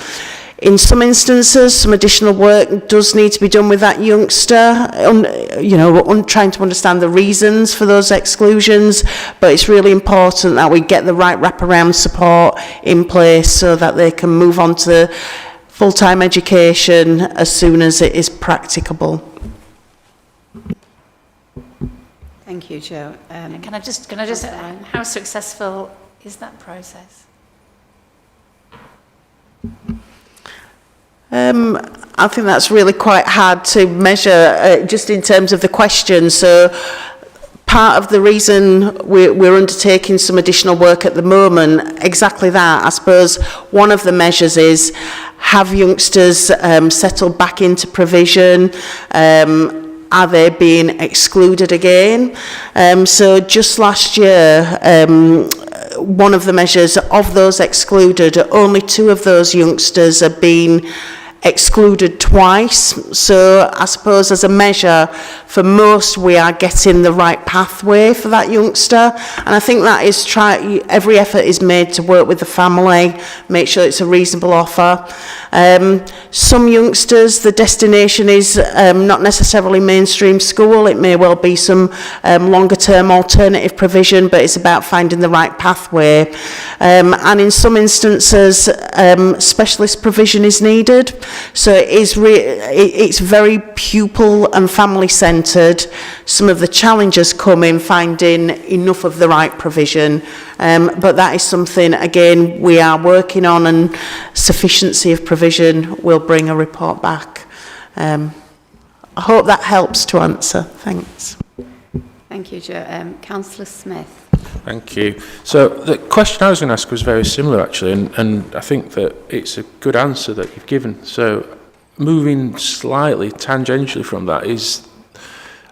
In some instances, some additional work does need to be done with that youngster, trying to understand the reasons for those exclusions, but it's really important that we get the right wraparound support in place so that they can move on to full-time education as soon as it is practicable. Thank you, Jo. Can I just how successful is that process? I think that's really quite hard to measure just in terms of the question. So part of the reason we're undertaking some additional work at the moment, exactly that. I suppose one of the measures is, have youngsters settled back into provision? Are they being excluded again? So just last year, one of the measures of those excluded, only 2 of those youngsters have been excluded twice. So I suppose as a measure, for most we are getting the right pathway for that youngster, and I think that is every effort is made to work with the family, make sure it's a reasonable offer. Some youngsters, the destination is not necessarily mainstream school, it may well be some longer term alternative provision, but it's about finding the right pathway. And in some instances, specialist provision is needed. So it's very pupil and family centred. Some of the challenges come in finding enough of the right provision, but that is something, again, we are working on, and sufficiency of provision will bring a report back. I hope that helps to answer. Thanks. Thank you, Jo. Councillor Smith. Thank you. So the question I was going to ask was very similar, actually, and I think that it's a good answer that you've given. So moving slightly tangentially from that is,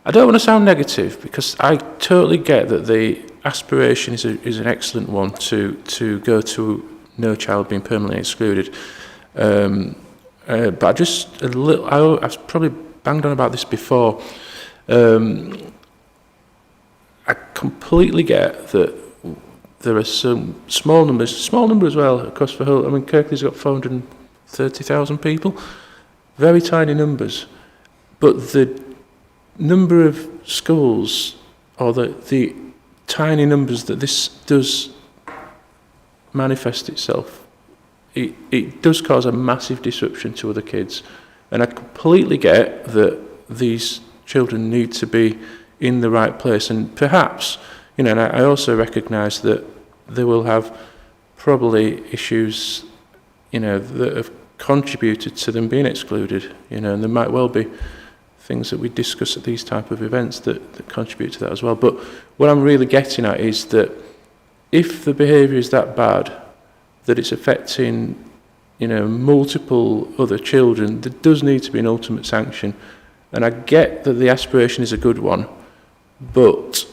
I don't want to sound negative, because I totally get that the aspiration is an excellent one to go to no child being permanently excluded. But I've probably banged on about this before. I completely get that there are some small number as well across the whole. I mean, Kirklees got 430,000 people, very tiny numbers, but the number of schools, or the tiny numbers that this does manifest itself, it does cause a massive disruption to other kids. And I completely get that these children need to be in the right place, and perhaps, and I also recognise that they will have probably issues, that have contributed to them being excluded, and there might well be things that we discuss at these type of events that contribute to that as well. But what I'm really getting at is that if the behaviour is that bad, that it's affecting, multiple other children, there does need to be an ultimate sanction. And I get that the aspiration is a good one, but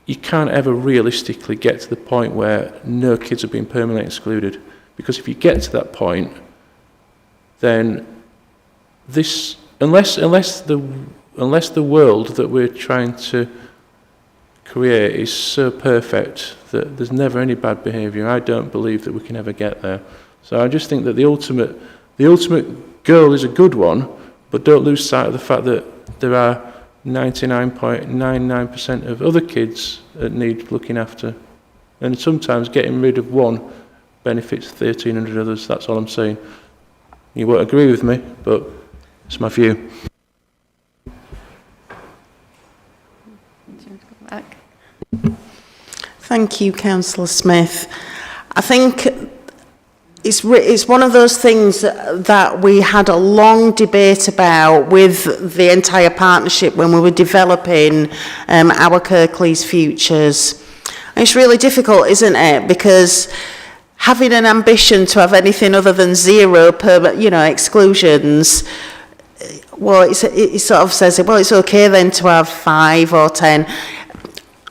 you can't ever realistically get to the point where no kids are being permanently excluded. Because if you get to that point, then this, unless the world that we're trying to career is so perfect that there's never any bad behaviour. I don't believe that we can ever get there. So I just think that the ultimate goal is a good one, but don't lose sight of the fact that there are 99.99% of other kids that need looking after. And sometimes getting rid of one benefits 1,300 others. That's all I'm saying. You won't agree with me, but it's my view. Thank you, Councillor Smith. I think it's one of those things that we had a long debate about with the entire partnership when we were developing our Kirklees futures. And it's really difficult, isn't it? Because having an ambition to have anything other than zero exclusions, well, it sort of says, well, it's okay then to have 5 or 10.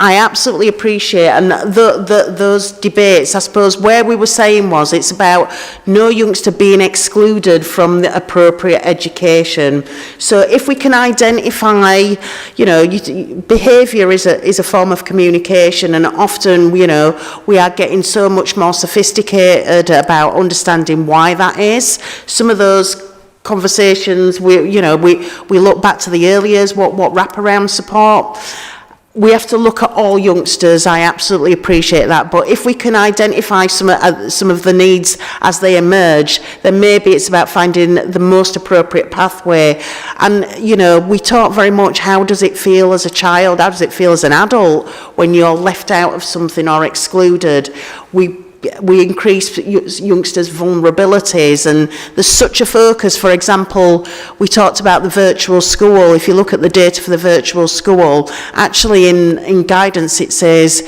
I absolutely appreciate, and those debates, I suppose, where we were saying was it's about no youngster being excluded from the appropriate education. So if we can identify, behaviour is a form of communication, and often, we are getting so much more sophisticated about understanding why that is. Some of those conversations, we look back to the early years, what wraparound support. We have to look at all youngsters. I absolutely appreciate that. But if we can identify some of the needs as they emerge, then maybe it's about finding the most appropriate pathway. And, we talk very much, how does it feel as a child? How does it feel as an adult when you're left out of something or excluded? We increase youngsters' vulnerabilities, and there's such a focus. For example, we talked about the virtual school. If you look at the data for the virtual school, actually in guidance it says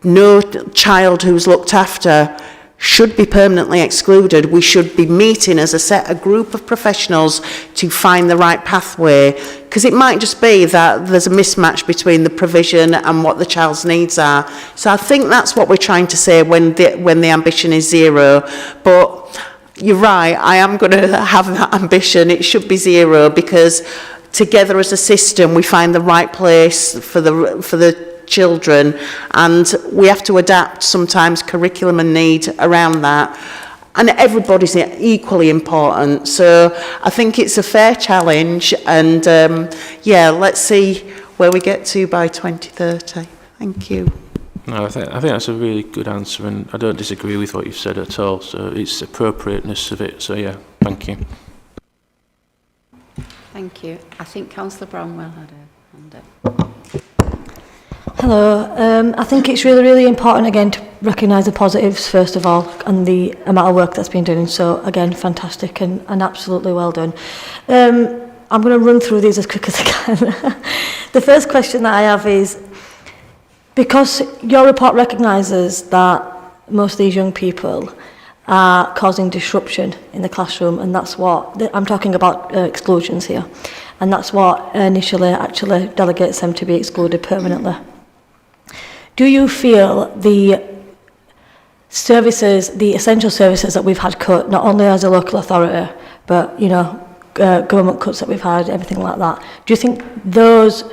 no child who's looked after should be permanently excluded. We should be meeting as a group of professionals to find the right pathway, because it might just be that there's a mismatch between the provision and what the child's needs are. So I think that's what we're trying to say when the ambition is zero. But you're right, I am going to have that ambition. It should be zero, because together as a system we find the right place for the children, and we have to adapt sometimes curriculum and need around that, and everybody's equally important. So I think it's a fair challenge, and let's see where we get to by 2030. Thank you. No, I think that's a really good answer, and I don't disagree with what you've said at all. So it's appropriateness of it. So yeah, thank you. Thank you. I think Councillor Bramwell had a hand up. Hello. I think it's really, really important, again, to recognise the positives, first of all, and the amount of work that's been done. So, again, fantastic and absolutely well done. I'm going to run through these as quick as I can. The first question that I have is, because your report recognises that most of these young people are causing disruption in the classroom, and that's what, I'm talking about exclusions here, and that's what initially actually delegates them to be excluded permanently. Do you feel the services, the essential services that we've had cut, not only as a local authority, but, government cuts that we've had, everything like that, do you think those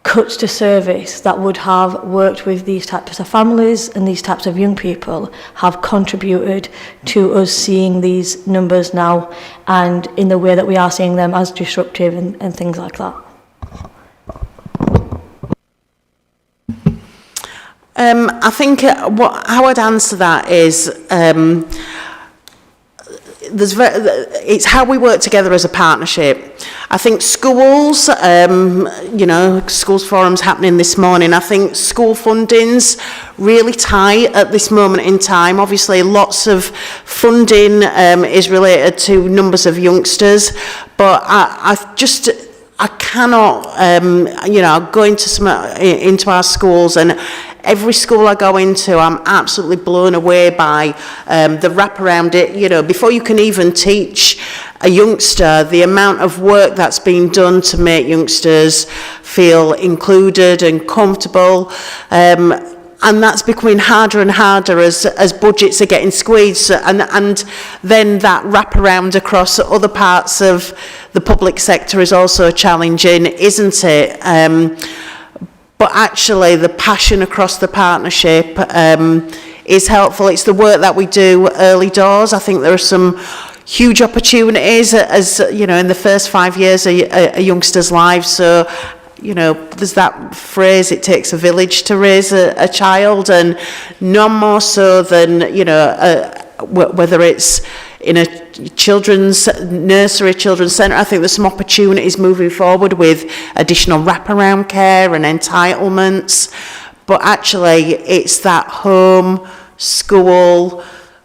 cuts to service that would have worked with these types of families and these types of young people have contributed to us seeing these numbers now and in the way that we are seeing them as disruptive and things like that? I think how I'd answer that is it's how we work together as a partnership. I think schools, schools forums happening this morning. I think school funding's really tight at this moment in time. Obviously, lots of funding is related to numbers of youngsters, but I cannot, go into our schools, and every school I go into, I'm absolutely blown away by the wraparound. Before you can even teach a youngster, the amount of work that's been done to make youngsters feel included and comfortable. And that's becoming harder and harder as budgets are getting squeezed, and then that wraparound across other parts of the public sector is also challenging, isn't it? but actually the passion across the partnership is helpful. It's the work that we do early doors. I think there are some huge opportunities, as you know, in the first 5 years of a youngster's life. So, you know, there's that phrase, it takes a village to raise a child, and none more so than, you know, whether it's in a children's nursery, children's centre. I think there's some opportunities moving forward with additional wraparound care and entitlements. But actually, it's that home, school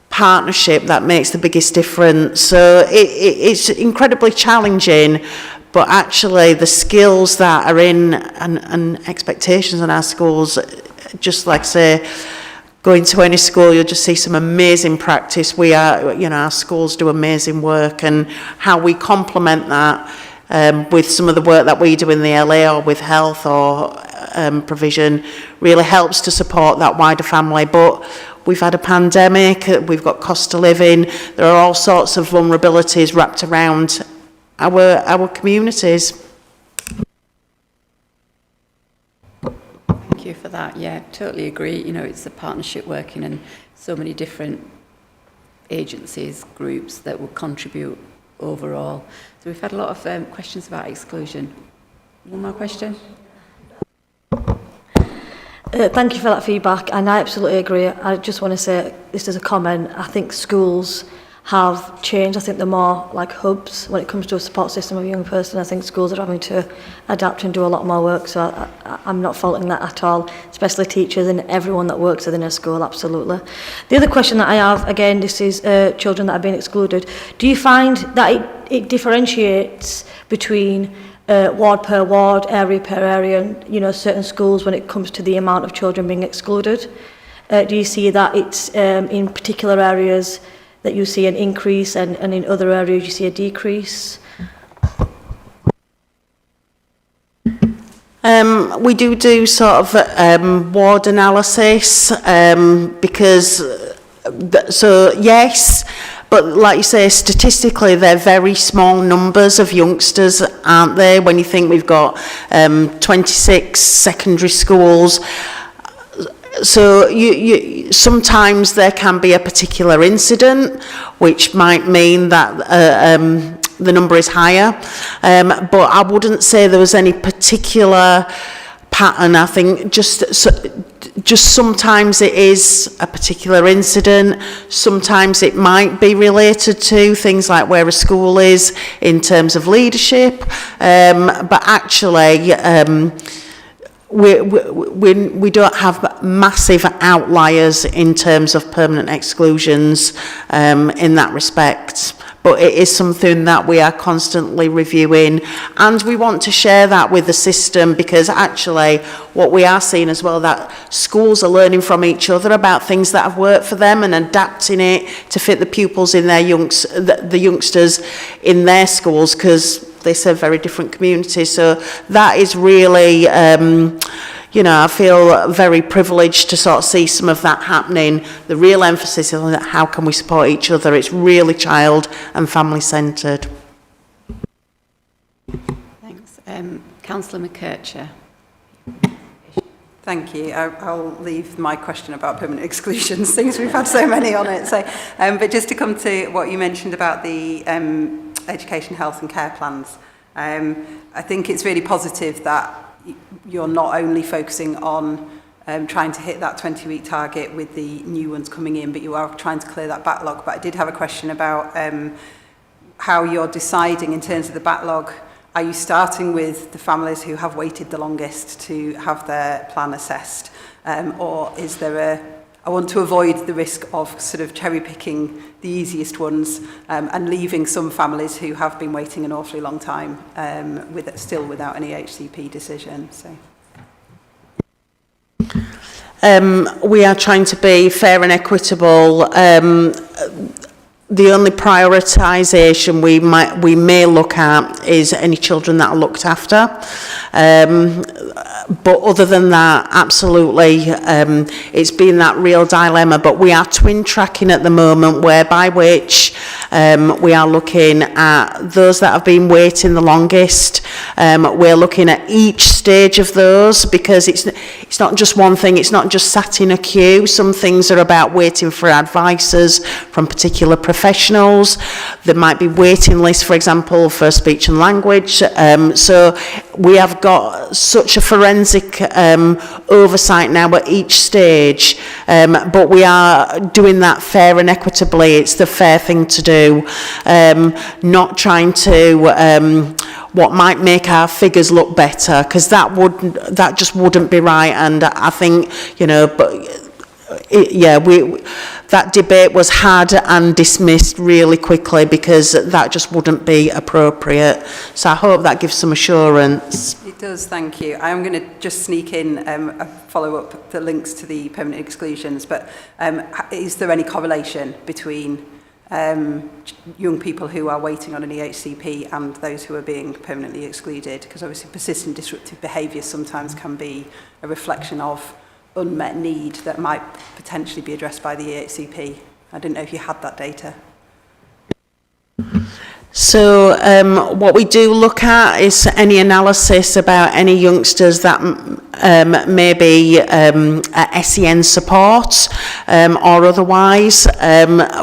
partnership that makes the biggest difference. So it's incredibly challenging, but actually the skills that are in and expectations in our schools, just like say, going to any school, you'll just see some amazing practice. We are, you know, our schools do amazing work, and how we complement that with some of the work that we do in the LA or with health or provision really helps to support that wider family. But we've had a pandemic, we've got cost of living, there are all sorts of vulnerabilities wrapped around our communities. Thank you for that. Yeah, totally agree. You know, it's a partnership working and so many different agencies, groups that will contribute overall. So we've had a lot of questions about exclusion. One more question? Thank you for that feedback, and I absolutely agree. I just want to say this as a comment. I think schools have changed. I think they're more like hubs when it comes to a support system of a young person. I think schools are having to adapt and do a lot more work, so I'm not faulting that at all, especially teachers and everyone that works within a school, absolutely. The other question that I have, again, this is children that have been excluded. Do you find that it differentiates between ward per ward, area per area, and, you know, certain schools when it comes to the amount of children being excluded? Do you see that it's in particular areas that you see an increase, and in other areas you see a decrease? We do sort of ward analysis because, so yes, but like you say, statistically they're very small numbers of youngsters, aren't they? When you think we've got 26 secondary schools, so you sometimes there can be a particular incident which might mean that the number is higher, but I wouldn't say there was any particular pattern. I think just sometimes it is a particular incident, sometimes it might be related to things like where a school is in terms of leadership, but actually we don't have massive outliers in terms of permanent exclusions in that respect. But it is something that we are constantly reviewing, and we want to share that with the system, because actually what we are seeing as well, that schools are learning from each other about things that have worked for them and adapting it to fit the pupils in their the youngsters in their schools, because they serve very different communities. So that is really, you know, I feel very privileged to sort of see some of that happening. The real emphasis is on how can we support each other. It's really child and family centred. Thanks. Councillor McKercher. Thank you. I'll leave my question about permanent exclusions, since we've had so many on it. So, but just to come to what you mentioned about the education, health and care plans, I think it's really positive that you're not only focusing on trying to hit that 20-week target with the new ones coming in, but you are trying to clear that backlog. But I did have a question about how you're deciding in terms of the backlog. Are you starting with the families who have waited the longest to have their plan assessed? Or is there I want to avoid the risk of sort of cherry picking the easiest ones and leaving some families who have been waiting an awfully long time still without any HCP decision. So. We are trying to be fair and equitable. The only prioritisation we may look at is any children that are looked after. But other than that, absolutely, it's been that real dilemma. But we are twin tracking at the moment, whereby which We are looking at those that have been waiting the longest. We're looking at each stage of those, because it's not just one thing, it's not just sat in a queue. Some things are about waiting for advices from particular professionals. There might be waiting lists, for example, for speech and language. So we have got such a forensic oversight now at each stage, but we are doing that fair and equitably. It's the fair thing to do, not trying to what might make our figures look better, because that just wouldn't be right. And I think, you know, but that debate was had and dismissed really quickly, because that just wouldn't be appropriate. So I hope that gives some assurance. It does, thank you. I'm going to just sneak in a follow-up that links to the permanent exclusions, but is there any correlation between young people who are waiting on an EHCP and those who are being permanently excluded? Because obviously persistent disruptive behaviour sometimes can be a reflection of unmet need that might potentially be addressed by the EHCP. I didn't know if you had that data. So what we do look at is any analysis about any youngsters that may be at SEN support or otherwise.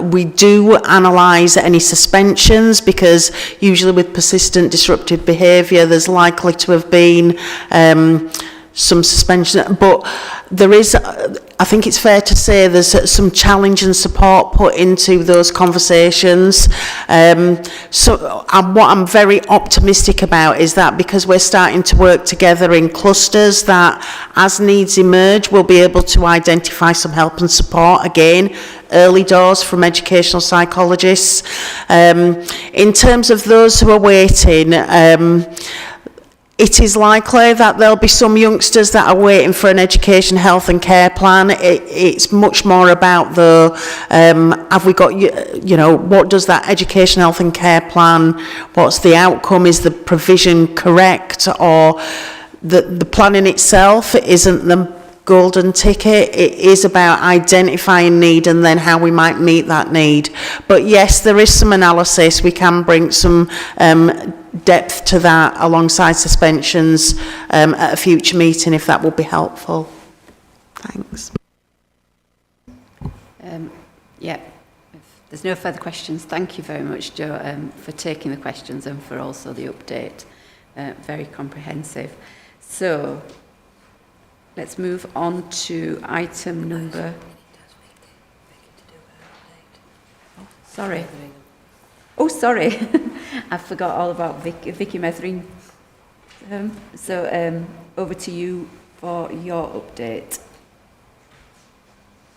We do analyse any suspensions, because usually with persistent disruptive behaviour there's likely to have been some suspension, but there is, I think it's fair to say, there's some challenge and support put into those conversations. So what I'm very optimistic about is that, because we're starting to work together in clusters, that as needs emerge, we'll be able to identify some help and support, again, early doors from educational psychologists. In terms of those who are waiting, it is likely that there'll be some youngsters that are waiting for an education, health and care plan. It's much more about have we got, you know, what does that education, health and care plan, what's the outcome, is the provision correct, or the plan in itself isn't the golden ticket. It is about identifying need and then how we might meet that need. But yes, there is some analysis. We can bring some depth to that alongside suspensions at a future meeting, if that would be helpful. Thanks. Yeah, if there's no further questions, thank you very much, Jo, for taking the questions and for also the update. Very comprehensive. So let's move on to item number... Sorry. Oh, sorry. I forgot all about Vicky Methering. So over to you for your update.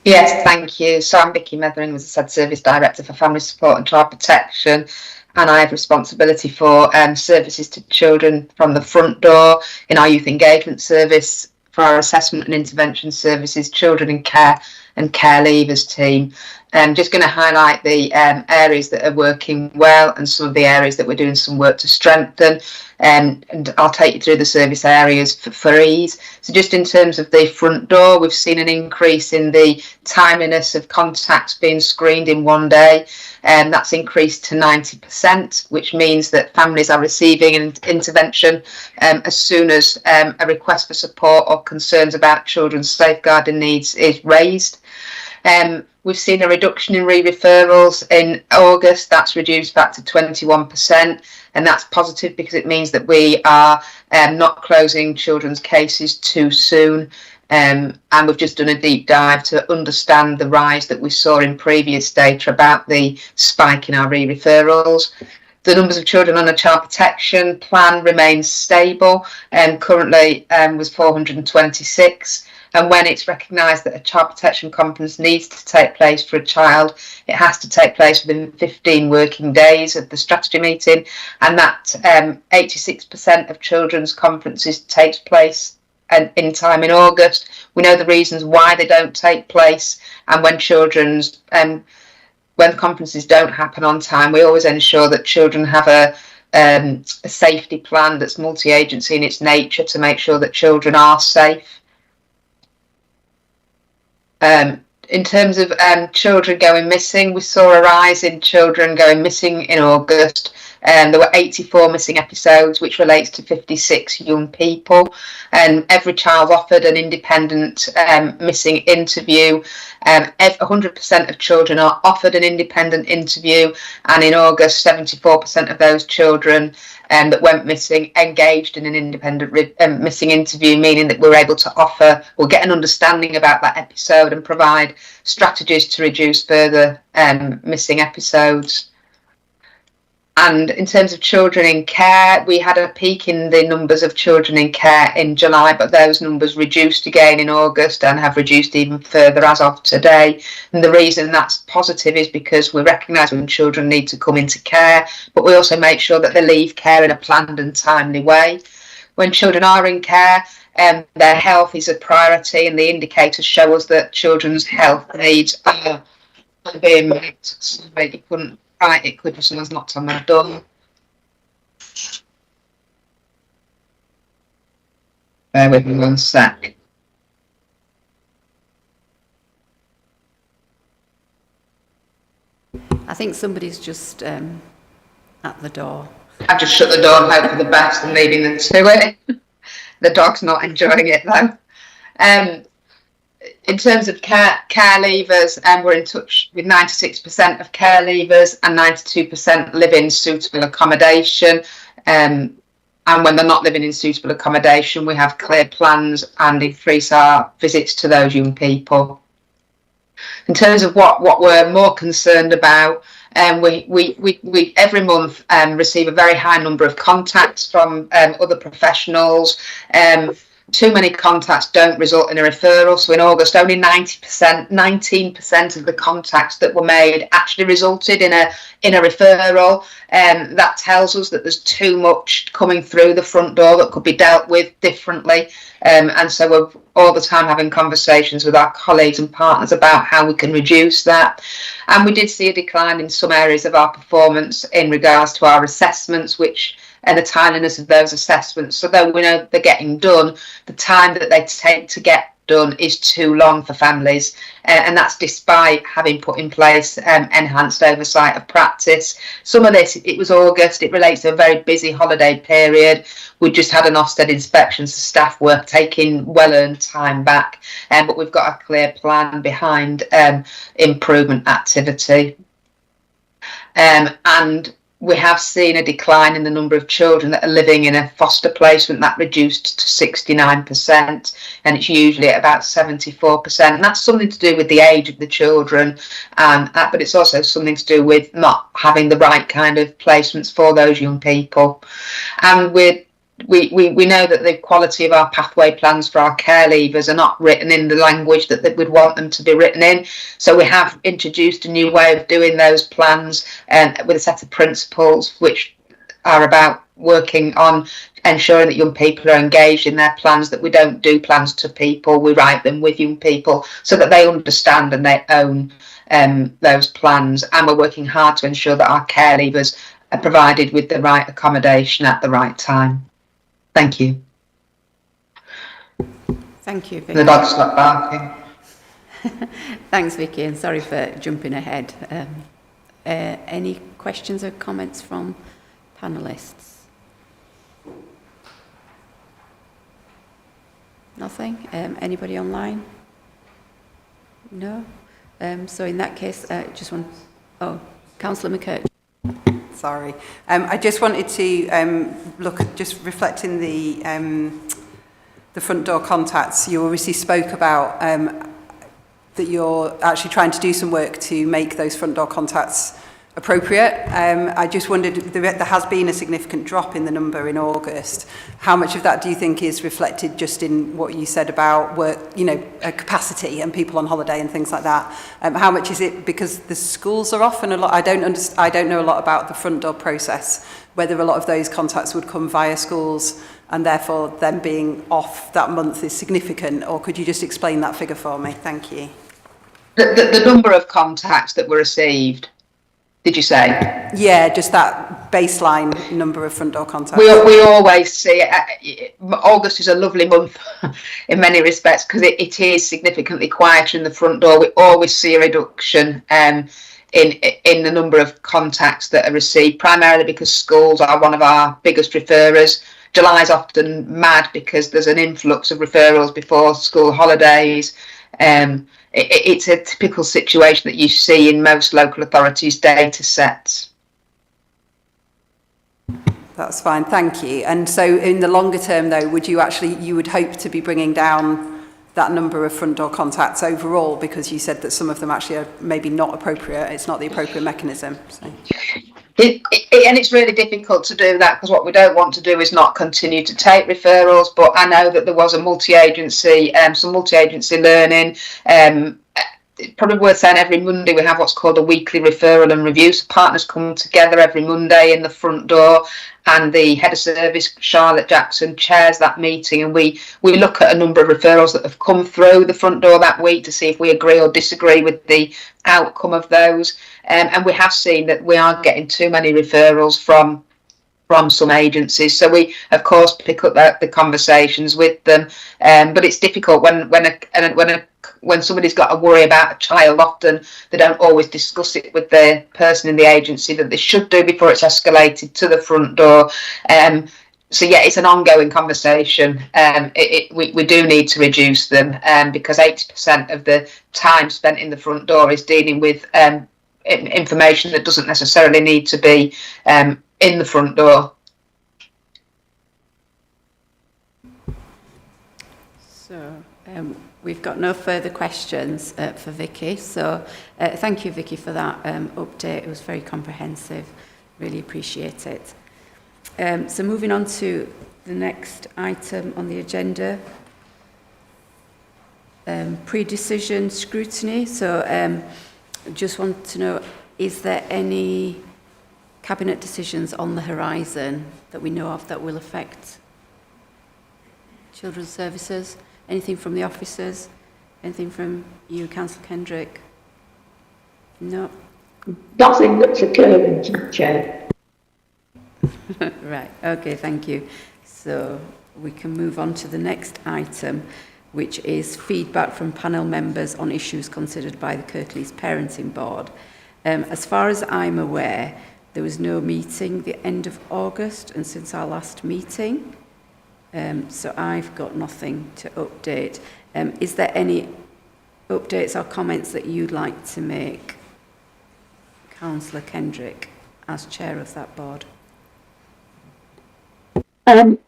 Yes, thank you. So I'm Vicky Methering, as I said, Service Director for Family Support and Child Protection, and I have responsibility for services to children from the front door in our youth engagement service, for our assessment and intervention services, children in care and care leavers team. I'm just going to highlight the areas that are working well and some of the areas that we're doing some work to strengthen, and I'll take you through the service areas for ease. So just in terms of the front door, we've seen an increase in the timeliness of contacts being screened in one day, and that's increased to 90%, which means that families are receiving an intervention as soon as a request for support or concerns about children's safeguarding needs is raised. We've seen a reduction in re-referrals in August. That's reduced back to 21%, and that's positive because it means that we are not closing children's cases too soon. And we've just done a deep dive to understand the rise that we saw in previous data about the spike in our re-referrals. The numbers of children on a child protection plan remains stable, and currently was 426. And when it's recognised that a child protection conference needs to take place for a child, it has to take place within 15 working days of the strategy meeting, and that 86% of children's conferences takes place in time in August. We know the reasons why they don't take place, and when when conferences don't happen on time, we always ensure that children have a safety plan that's multi-agency in its nature to make sure that children are safe. in terms of children going missing, we saw a rise in children going missing in August. There were 84 missing episodes, which relates to 56 young people. And every child offered an independent missing interview. 100% of children are offered an independent interview. And in August, 74% of those children that went missing engaged in an independent missing interview, meaning that we're able to offer or get an understanding about that episode and provide strategies to reduce further missing episodes. And in terms of children in care, we had a peak in the numbers of children in care in July, but those numbers reduced again in August and have reduced even further as of today. And the reason that's positive is because we recognise when children need to come into care, but we also make sure that they leave care in a planned and timely way. When children are in care, their health is a priority, and the indicators show us that children's health needs are being met. So you couldn't. Right, it could be someone's knocked on my door. Bear with me 1 sec. I think somebody's just at the door. I've just shut the door and hope for the best and leaving them to it. The dog's not enjoying it though. In terms of care leavers, we're in touch with 96% of care leavers, and 92% live in suitable accommodation. And when they're not living in suitable accommodation, we have clear plans and increase our visits to those young people. In terms of what we're more concerned about, we every month receive a very high number of contacts from other professionals. Too many contacts don't result in a referral. So in August, only 19% of the contacts that were made actually resulted in a referral. That tells us that there's too much coming through the front door that could be dealt with differently. And so we're all the time having conversations with our colleagues and partners about how we can reduce that. And we did see a decline in some areas of our performance in regards to our assessments, and the timeliness of those assessments. So though we know they're getting done, the time that they take to get done is too long for families. And that's despite having put in place enhanced oversight of practice. Some of this, it was August, it relates to a very busy holiday period. We just had an Ofsted inspection, so staff were taking well-earned time back. But we've got a clear plan behind improvement activity. And we have seen a decline in the number of children that are living in a foster placement. That reduced to 69%, and it's usually at about 74%. And that's something to do with the age of the children, but it's also something to do with not having the right kind of placements for those young people. And we know that the quality of our pathway plans for our care leavers are not written in the language that we'd want them to be written in. So we have introduced a new way of doing those plans with a set of principles which are about working on ensuring that young people are engaged in their plans, that we don't do plans to people, we write them with young people so that they understand and they own those plans. And we're working hard to ensure that our care leavers are provided with the right accommodation at the right time. Thank you. Thank you, Vicky. The dog stopped barking. Thanks, Vicky, and sorry for jumping ahead. Any questions or comments from panellists? Nothing? Anybody online? No? So in that case, just want... Oh, Councillor McKirk. Sorry. I just wanted to look at just reflecting the front door contacts. You obviously spoke about that you're actually trying to do some work to make those front door contacts appropriate. I just wondered, there has been a significant drop in the number in August. How much of that do you think is reflected just in what you said about work, capacity and people on holiday and things like that? How much is it because the schools are off and a lot? I don't know a lot about the front door process, whether a lot of those contacts would come via schools and therefore them being off that month is significant, or could you just explain that figure for me? Thank you. The number of contacts that were received did you say? Yeah, just that baseline number of front door contacts. We always see August is a lovely month in many respects because it is significantly quieter in the front door. We always see a reduction in the number of contacts that are received, primarily because schools are one of our biggest referrers. July is often mad because there's an influx of referrals before school holidays. It's a typical situation that you see in most local authorities' data sets. That's fine, thank you. And so in the longer term though, you would hope to be bringing down that number of front door contacts overall, because you said that some of them actually are maybe not appropriate, it's not the appropriate mechanism. So. And it's really difficult to do that because what we don't want to do is not continue to take referrals. But I know that there was some multi-agency learning. It's probably worth saying every Monday we have what's called a weekly referral and review. So partners come together every Monday in the front door, and the head of service, Charlotte Jackson, chairs that meeting, and we look at a number of referrals that have come through the front door that week to see if we agree or disagree with the outcome of those. And we have seen that we are getting too many referrals from some agencies, so we of course pick up the conversations with them, but it's difficult when somebody's got a worry about a child. Often they don't always discuss it with the person in the agency that they should do before it's escalated to the front door. So yeah, it's an ongoing conversation. We do need to reduce them because 80% of the time spent in the front door is dealing with information that doesn't necessarily need to be in the front door. So we've got no further questions for Vicky. So thank you, Vicky, for that update. It was very comprehensive. Really appreciate it. So moving on to the next item on the agenda, pre-decision scrutiny. So just want to know, is there any cabinet decisions on the horizon that we know of that will affect children's services? Anything from the officers? Anything from you, Councillor Kendrick? No? Nothing that's occurring, Chair. Right, okay, thank you. So we can move on to the next item, which is feedback from panel members on issues considered by the Kirklees Parenting Board. As far as I'm aware, there was no meeting the end of August and since our last meeting. So I've got nothing to update. Is there any updates or comments that you'd like to make, Councillor Kendrick, as chair of that board? No,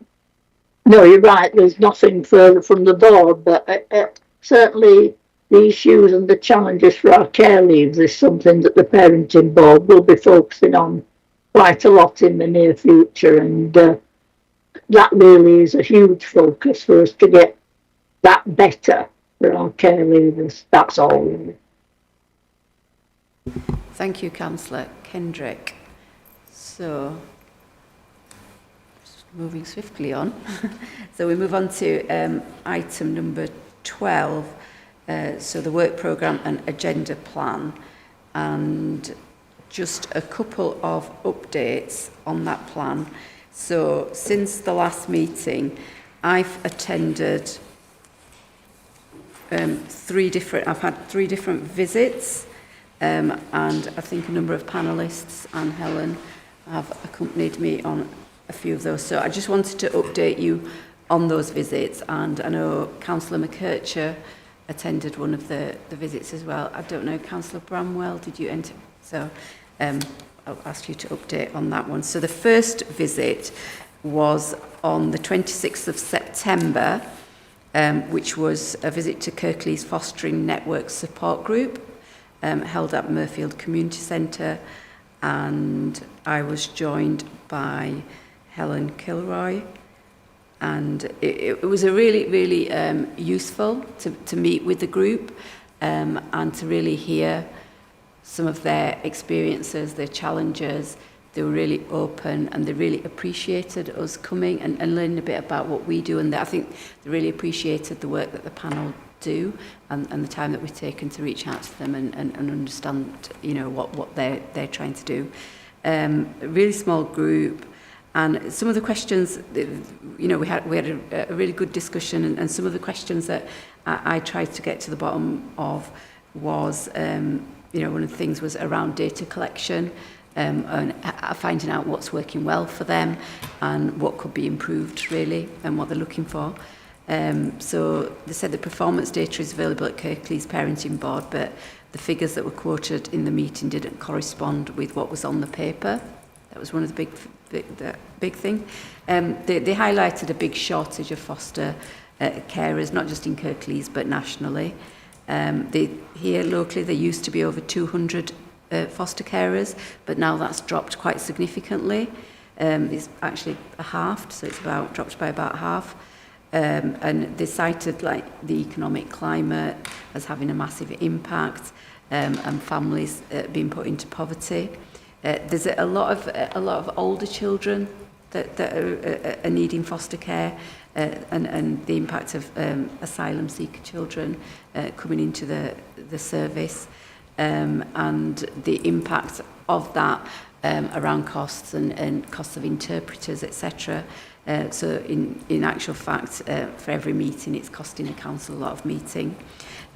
you're right, there's nothing further from the board, but certainly the issues and the challenges for our care leaves is something that the parenting board will be focusing on quite a lot in the near future, and that really is a huge focus for us to get that better for our care leavers. That's all really. Thank you, Councillor Kendrick. So, just moving swiftly on. So we move on to item number 12, so the work programme and agenda plan, and just a couple of updates on that plan. So since the last meeting, I've attended I've had three different visits, and I think a number of panellists and Helen have accompanied me on a few of those. So I just wanted to update you on those visits, and I know Councillor McKercher attended one of the visits as well. I don't know, Councillor Bramwell, did you enter? So I'll ask you to update on that one. So the first visit was on the 26th of September, which was a visit to Kirklees Fostering Network Support Group, held at Murfield Community Centre, and I was joined by Helen Kilroy, and it was a really useful to meet with the group and to really hear some of their experiences, their challenges. They were really open and they really appreciated us coming and learning a bit about what we do, and I think they really appreciated the work that the panel do, and the time that we've taken to reach out to them and understand, you know, what they're trying to do. A really small group, and some of the questions, you know, we had a really good discussion, and some of the questions that I tried to get to the bottom of was, you know, one of the things was around data collection, and finding out what's working well for them and what could be improved really and what they're looking for. So they said the performance data is available at Kirklees Parenting Board, but the figures that were quoted in the meeting didn't correspond with what was on the paper. That was one of the big thing. They highlighted a big shortage of foster carers, not just in Kirklees but nationally. Here locally there used to be over 200 foster carers, but now that's dropped quite significantly. It's actually halved, so it's dropped by about half. And they cited like the economic climate as having a massive impact, and families being put into poverty. There's a lot of older children that are needing foster care, and the impact of asylum seeker children coming into the service. And the impact of that around costs and costs of interpreters, etc. So in actual fact, for every meeting, it's costing the council a lot of meeting.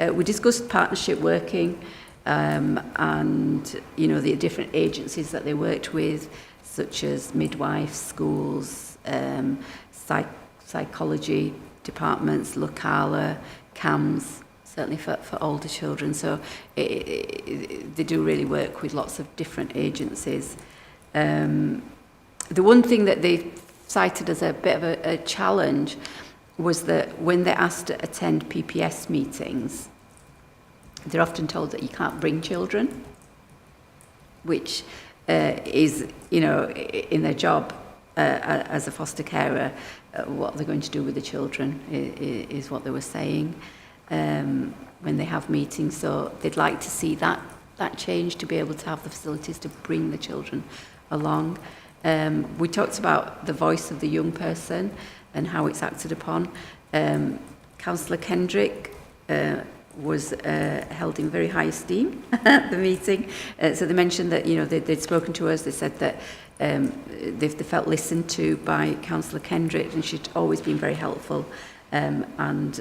We discussed partnership working, and you know, the different agencies that they worked with, such as midwives, schools, psychology departments, Locala, CAMS, certainly for older children. So they do really work with lots of different agencies. The one thing that they cited as a bit of a challenge was that when they're asked to attend PPS meetings, they're often told that you can't bring children, which is, you know, in their job as a foster carer, what they're going to do with the children is what they were saying. When they have meetings, so they'd like to see that change, to be able to have the facilities to bring the children along. We talked about the voice of the young person and how it's acted upon. Councillor Kendrick was held in very high esteem at the meeting. So they mentioned that, you know, they'd spoken to us. They said that they felt listened to by Councillor Kendrick, and she'd always been very helpful and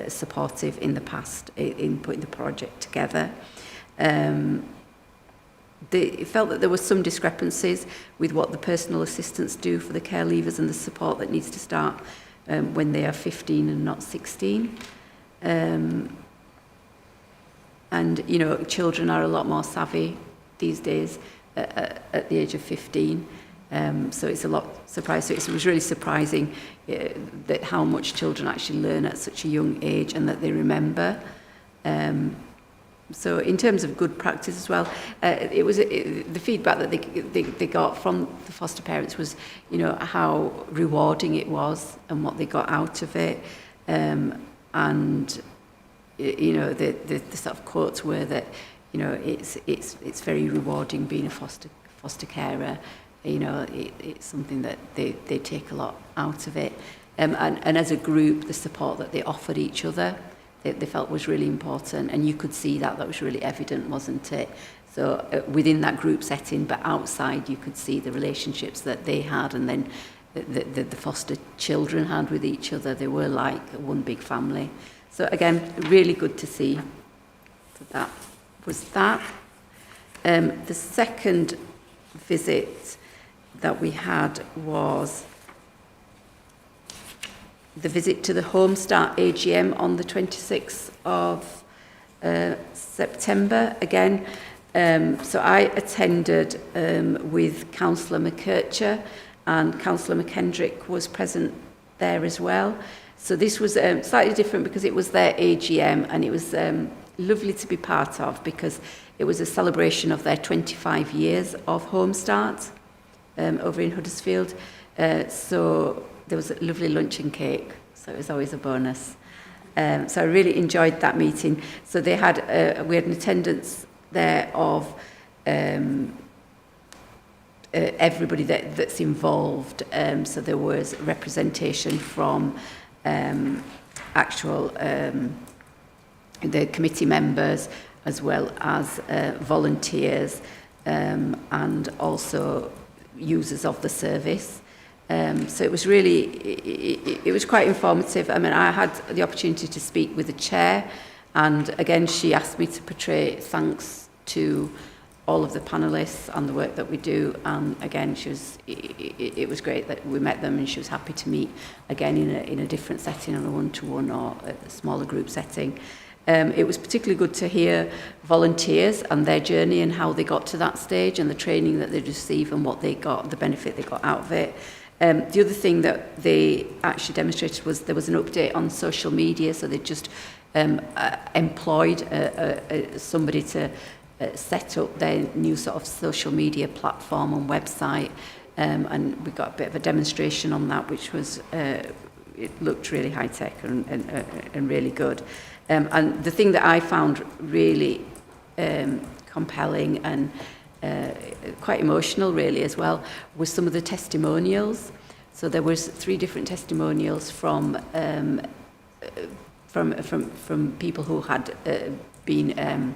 supportive in the past in putting the project together. They felt that there were some discrepancies with what the personal assistants do for the care leavers and the support that needs to start when they are 15 and not 16. And, you know, children are a lot more savvy these days at the age of 15. So it's a lot surprising. So it was really surprising that how much children actually learn at such a young age and that they remember. So in terms of good practice as well, it was the feedback that they got from the foster parents was, you know, how rewarding it was and what they got out of it. And you know, the sort of quotes were that, you know, it's very rewarding being a foster carer. You know, it's something that they take a lot out of it. And as a group, the support that they offered each other, they felt was really important. And you could see that was really evident, wasn't it? So within that group setting, but outside, you could see the relationships that they had, and then the foster children had with each other. They were like one big family. So again, really good to see. So that was that. The second visit that we had was the visit to the Home Start AGM on the 26th of September again. So I attended with Councillor McKercher, and Councillor McKendrick was present there as well. So this was slightly different because it was their AGM, and it was lovely to be part of because it was a celebration of their 25 years of Home Start over in Huddersfield. So there was a lovely lunch and cake, so it was always a bonus. So I really enjoyed that meeting. So they had we had an attendance there of everybody that's involved. So there was representation from actual the committee members, as well as volunteers, and also users of the service. So it was really, it was quite informative. I mean, I had the opportunity to speak with the chair, and again, she asked me to portray thanks to all of the panellists and the work that we do. And again, it was great that we met them, and she was happy to meet again in a different setting, on a one-to-one or a smaller group setting. It was particularly good to hear volunteers and their journey and how they got to that stage, and the training that they received and what they got, the benefit they got out of it. The other thing that they actually demonstrated was there was an update on social media, so they just employed somebody to set up their new sort of social media platform and website, and we got a bit of a demonstration on that, which was it looked really high tech and really good. And the thing that I found really compelling and quite emotional really as well was some of the testimonials. So there was 3 different testimonials from people who had been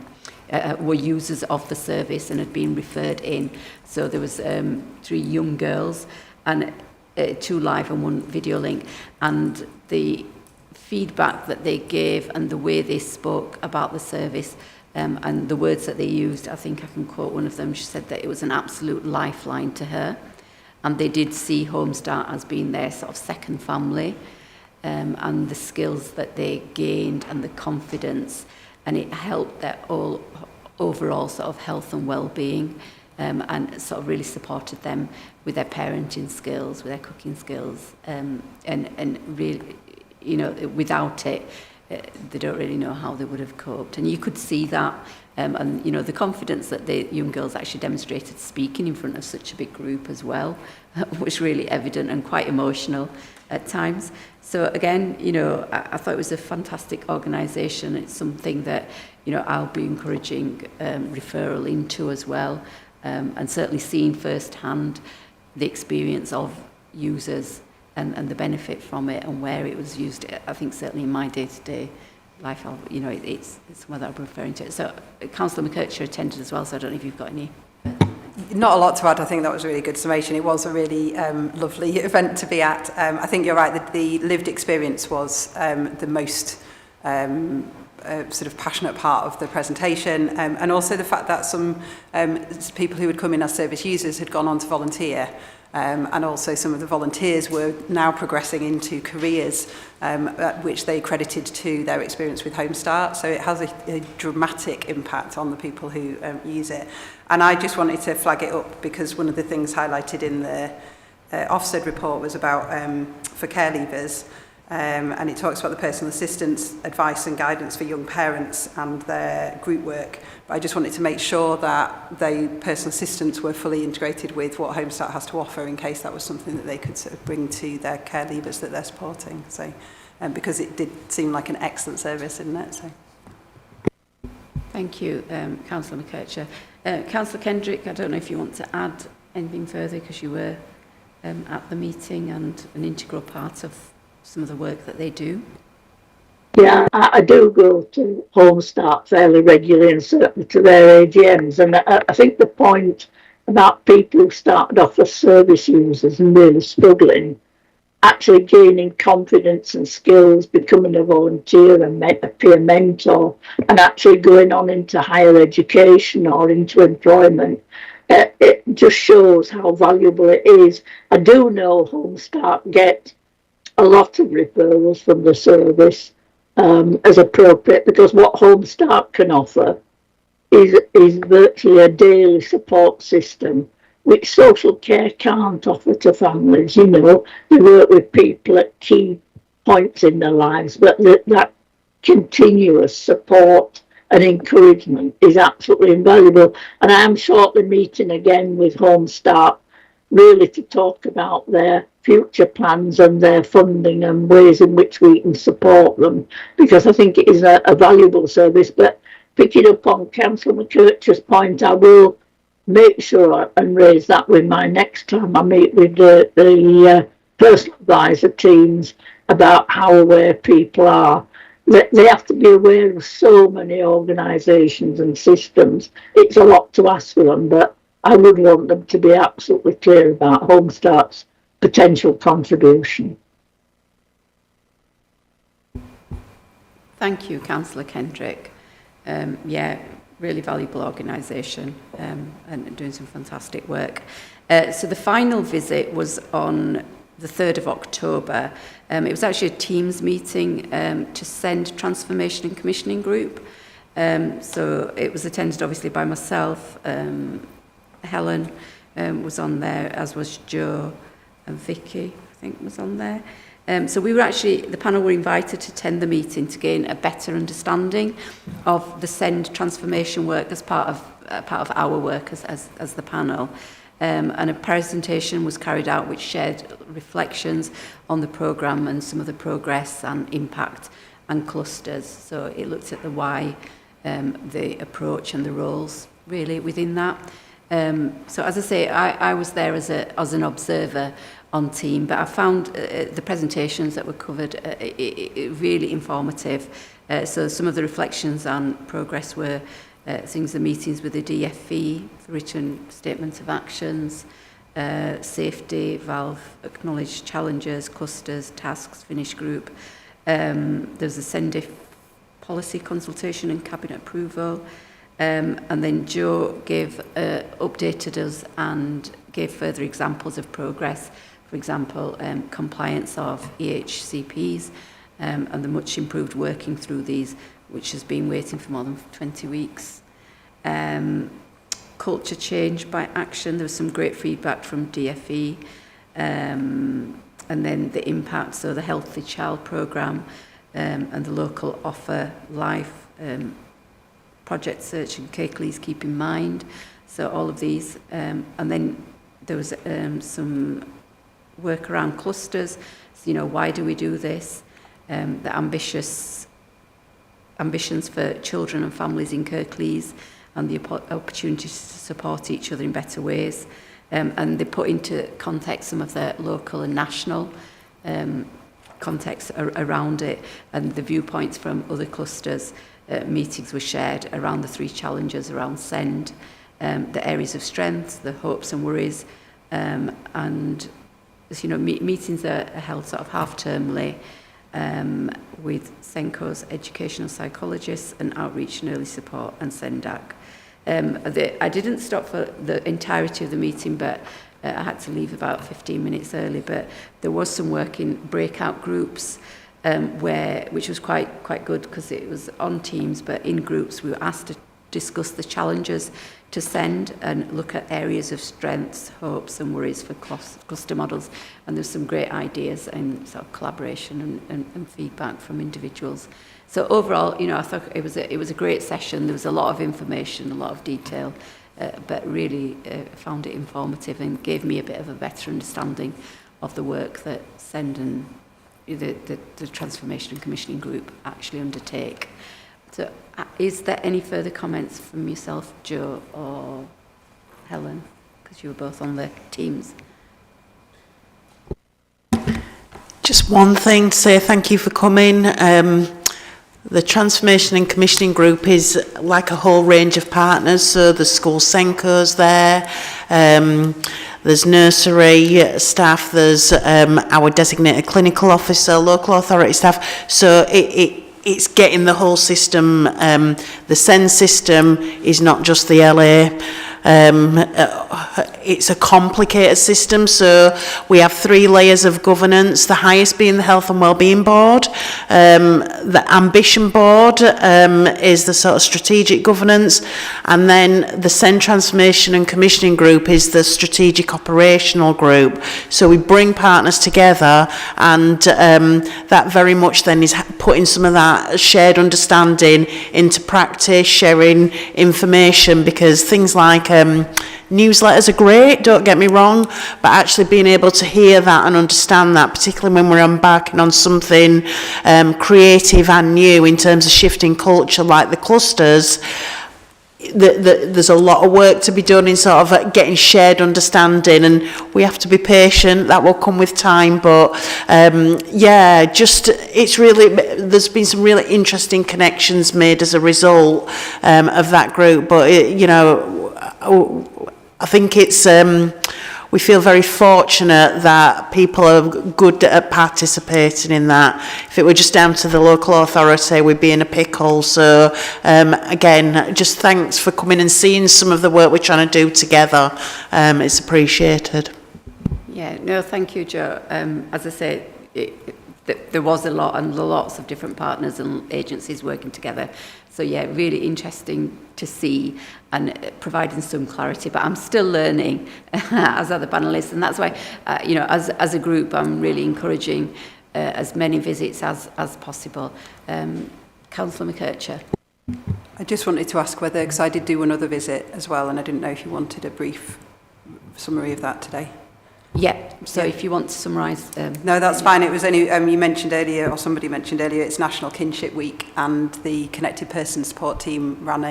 were users of the service and had been referred in. So there was 3 young girls, and 2 live and 1 video link, and the feedback that they gave and the way they spoke about the service, and the words that they used, I think I can quote one of them. She said that it was an absolute lifeline to her, and they did see Home Start as being their sort of second family, and the skills that they gained and the confidence, and it helped their overall sort of health and well-being, and sort of really supported them with their parenting skills, with their cooking skills, and really, you know, without it, they don't really know how they would have coped. And you could see that, and you know, the confidence that the young girls actually demonstrated speaking in front of such a big group as well was really evident and quite emotional at times. So again, you know, I thought it was a fantastic organisation. It's something that, you know, I'll be encouraging referral into as well, and certainly seeing firsthand the experience of users and the benefit from it and where it was used. I think certainly in my day-to-day life, you know, it's somewhere that I'm referring to. So Councillor McKercher attended as well, so I don't know if you've got any. Not a lot to add. I think that was a really good summation. It was a really lovely event to be at. I think you're right that the lived experience was the most sort of passionate part of the presentation, and also the fact that some people who had come in as service users had gone on to volunteer. And also some of the volunteers were now progressing into careers which they credited to their experience with Home Start. So it has a dramatic impact on the people who use it. And I just wanted to flag it up because one of the things highlighted in the Ofsted report was about for care leavers, and it talks about the personal assistance, advice and guidance for young parents and their group work. But I just wanted to make sure that the personal assistants were fully integrated with what Home Start has to offer in case that was something that they could sort of bring to their care leavers that they're supporting. So, because it did seem like an excellent service, didn't it? So. Thank you, Councillor McKercher. Councillor Kendrick, I don't know if you want to add anything further because you were at the meeting and an integral part of some of the work that they do. Yeah, I do go to Home Start fairly regularly and certainly to their AGMs. And I think the point about people who started off as service users and really struggling, actually gaining confidence and skills, becoming a volunteer and a peer mentor, and actually going on into higher education or into employment, it just shows how valuable it is. I do know Home Start get a lot of referrals from the service as appropriate, because what Home Start can offer is virtually a daily support system which social care can't offer to families. You know, they work with people at key points in their lives, but that continuous support and encouragement is absolutely invaluable. And I am shortly meeting again with Home Start, really to talk about their future plans and their funding and ways in which we can support them, because I think it is a valuable service. But picking up on Councillor McKercher's point, I will make sure and raise that with my next time I meet with the personal advisor teams about how aware people are. they have to be aware of so many organisations and systems. It's a lot to ask for them, but I would want them to be absolutely clear about Home Start's potential contribution. Thank you, Councillor Kendrick. Yeah, really valuable organisation and doing some fantastic work. So the final visit was on the 3rd of October. It was actually a Teams meeting to send Transformation and Commissioning Group. So it was attended obviously by myself, Helen was on there, as was Joe and Vicky, I think was on there. So we were actually, the panel were invited to attend the meeting to gain a better understanding of the SEND transformation work as part of our work as the panel. And a presentation was carried out which shared reflections on the programme and some of the progress and impact and clusters. So it looked at the why, the approach and the roles really within that. So as I say, I was there as an observer on team, but I found the presentations that were covered really informative. So some of the reflections on progress were things, the meetings with the DFE, written statements of actions, safety, valve, acknowledged challenges, clusters, tasks, finish group. There's a SENDIF policy consultation and cabinet approval. And then Joe updated us and gave further examples of progress. For example, compliance of EHCPs and the much improved working through these, which has been waiting for more than 20 weeks. Culture change by action, there was some great feedback from DFE. And then the impact, so the Healthy Child Programme and the local offer life project search and Kirklees keep in mind. So all of these. And then there was some work around clusters. So, you know, why do we do this? The ambitions for children and families in Kirklees and the opportunities to support each other in better ways. And they put into context some of the local and national context around it, and the viewpoints from other clusters. Meetings were shared around the 3 challenges around SEND, the areas of strength, the hopes and worries, and you know, meetings are held sort of half-termly with SENCO's educational psychologists and outreach and early support and SENDAC. I didn't stop for the entirety of the meeting, but I had to leave about 15 minutes early, but there was some work in breakout groups which was quite good because it was on Teams, but in groups we were asked to discuss the challenges to SEND and look at areas of strengths, hopes and worries for cluster models. And there's some great ideas and sort of collaboration and feedback from individuals. So overall, you know, I thought it was a great session. There was a lot of information, a lot of detail, but really found it informative and gave me a bit of a better understanding of the work that SEND and the Transformation and Commissioning Group actually undertake. So is there any further comments from yourself, Joe or Helen? Because you were both on the teams. Just one thing to say, thank you for coming. The Transformation and Commissioning Group is like a whole range of partners, so the school SENCO's there, there's nursery staff, there's our designated clinical officer, local authority staff, so it's getting the whole system. The SEND system is not just the LA. It's a complicated system, so we have 3 layers of governance, the highest being the Health and Wellbeing Board. The Ambition Board is the sort of strategic governance, and then the SEND Transformation and Commissioning Group is the strategic operational group. So we bring partners together, and that very much then is putting some of that shared understanding into practice, sharing information, because things like newsletters are great, don't get me wrong, but actually being able to hear that and understand that, particularly when we're embarking on something creative and new in terms of shifting culture like the clusters, there's a lot of work to be done in sort of getting shared understanding, and we have to be patient. That will come with time, but yeah, just it's really, there's been some really interesting connections made as a result of that group. But you know, I think it's we feel very fortunate that people are good at participating in that. If it were just down to the local authority, we'd be in a pickle. So again, just thanks for coming and seeing some of the work we're trying to do together. It's appreciated. Yeah, no, thank you, Jo. As I say, there was a lot and lots of different partners and agencies working together. So yeah, really interesting to see and providing some clarity. But I'm still learning as other panellists, and that's why, you know, as a group, I'm really encouraging as many visits as possible. Councillor McKercher. I just wanted to ask whether, because I did do another visit as well, and I didn't know if you wanted a brief summary of that today. Yeah, so if you want to summarise... no, that's fine. It was only, you mentioned earlier, or somebody mentioned earlier, it's National Kinship Week, and the Connected Person Support Team ran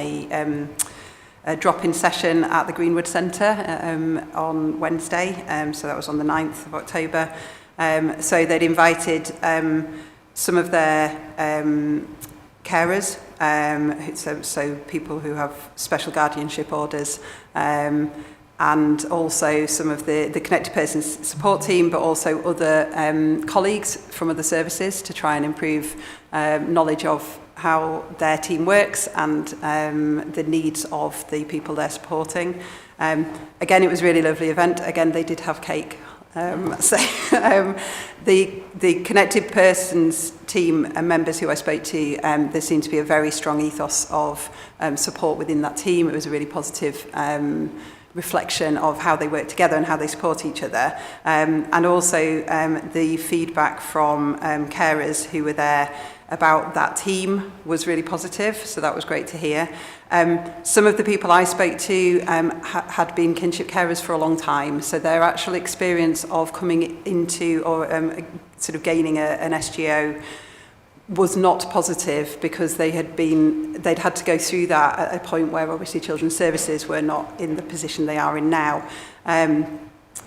a drop-in session at the Greenwood Centre on Wednesday, so that was on the 9th of October. So they'd invited some of their carers, so people who have special guardianship orders, and also some of the Connected Persons support team, but also other colleagues from other services to try and improve knowledge of how their team works and the needs of the people they're supporting. Again, it was a really lovely event. Again, they did have cake. The Connected Persons team and members who I spoke to, there seemed to be a very strong ethos of support within that team. It was a really positive reflection of how they work together and how they support each other. And also the feedback from carers who were there about that team was really positive, so that was great to hear. Some of the people I spoke to had been kinship carers for a long time, so their actual experience of coming into or sort of gaining an SGO was not positive, because they'd had to go through that at a point where obviously children's services were not in the position they are in now.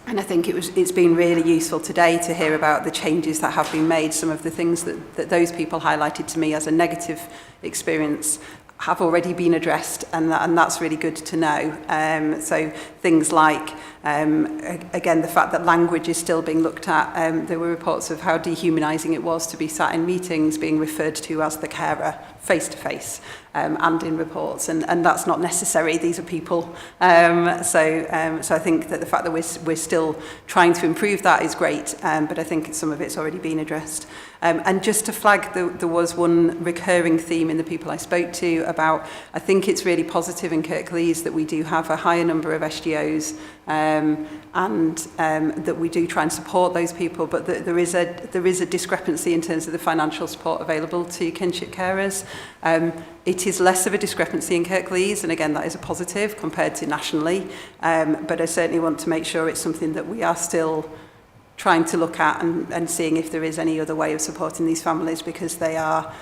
And I think it's been really useful today to hear about the changes that have been made. Some of the things that those people highlighted to me as a negative experience have already been addressed, and that's really good to know. So things like, again, the fact that language is still being looked at. There were reports of how dehumanising it was to be sat in meetings being referred to as the carer face to face, and in reports, and that's not necessary. These are people. So I think that the fact that we're still trying to improve that is great, but I think some of it's already been addressed. And just to flag, there was one recurring theme in the people I spoke to about, I think it's really positive in Kirklees that we do have a higher number of SGOs, and that we do try and support those people, but there is a discrepancy in terms of the financial support available to kinship carers. It is less of a discrepancy in Kirklees, and again, that is a positive compared to nationally, but I certainly want to make sure it's something that we are still trying to look at and seeing if there is any other way of supporting these families, because they are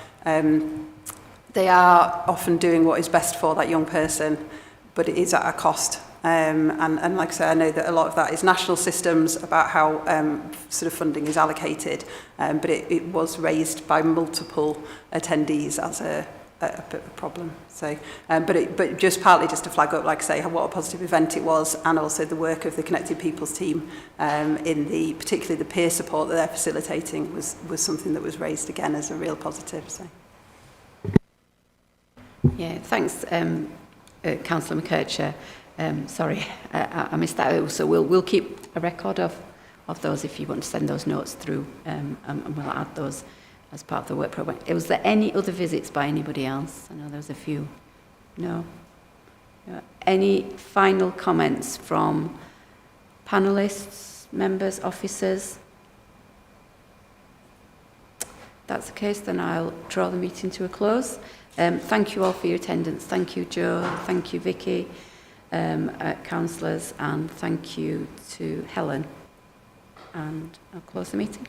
often doing what is best for that young person, but it is at a cost. And like I say, I know that a lot of that is national systems about how sort of funding is allocated, but it was raised by multiple attendees as a problem. So, but just partly just to flag up, like I say, what a positive event it was, and also the work of the Connected People's team in particularly the peer support that they're facilitating was something that was raised again as a real positive. So. Yeah, thanks, Councillor McKercher. Sorry, I missed that. So we'll keep a record of those if you want to send those notes through, and we'll add those as part of the work programme. Was there any other visits by anybody else? I know there was a few. No? Any final comments from panellists, members, officers? If that's the case, then I'll draw the meeting to a close. Thank you all for your attendance. Thank you, Jo. Thank you, Vicky, councillors, and thank you to Helen. And I'll close the meeting.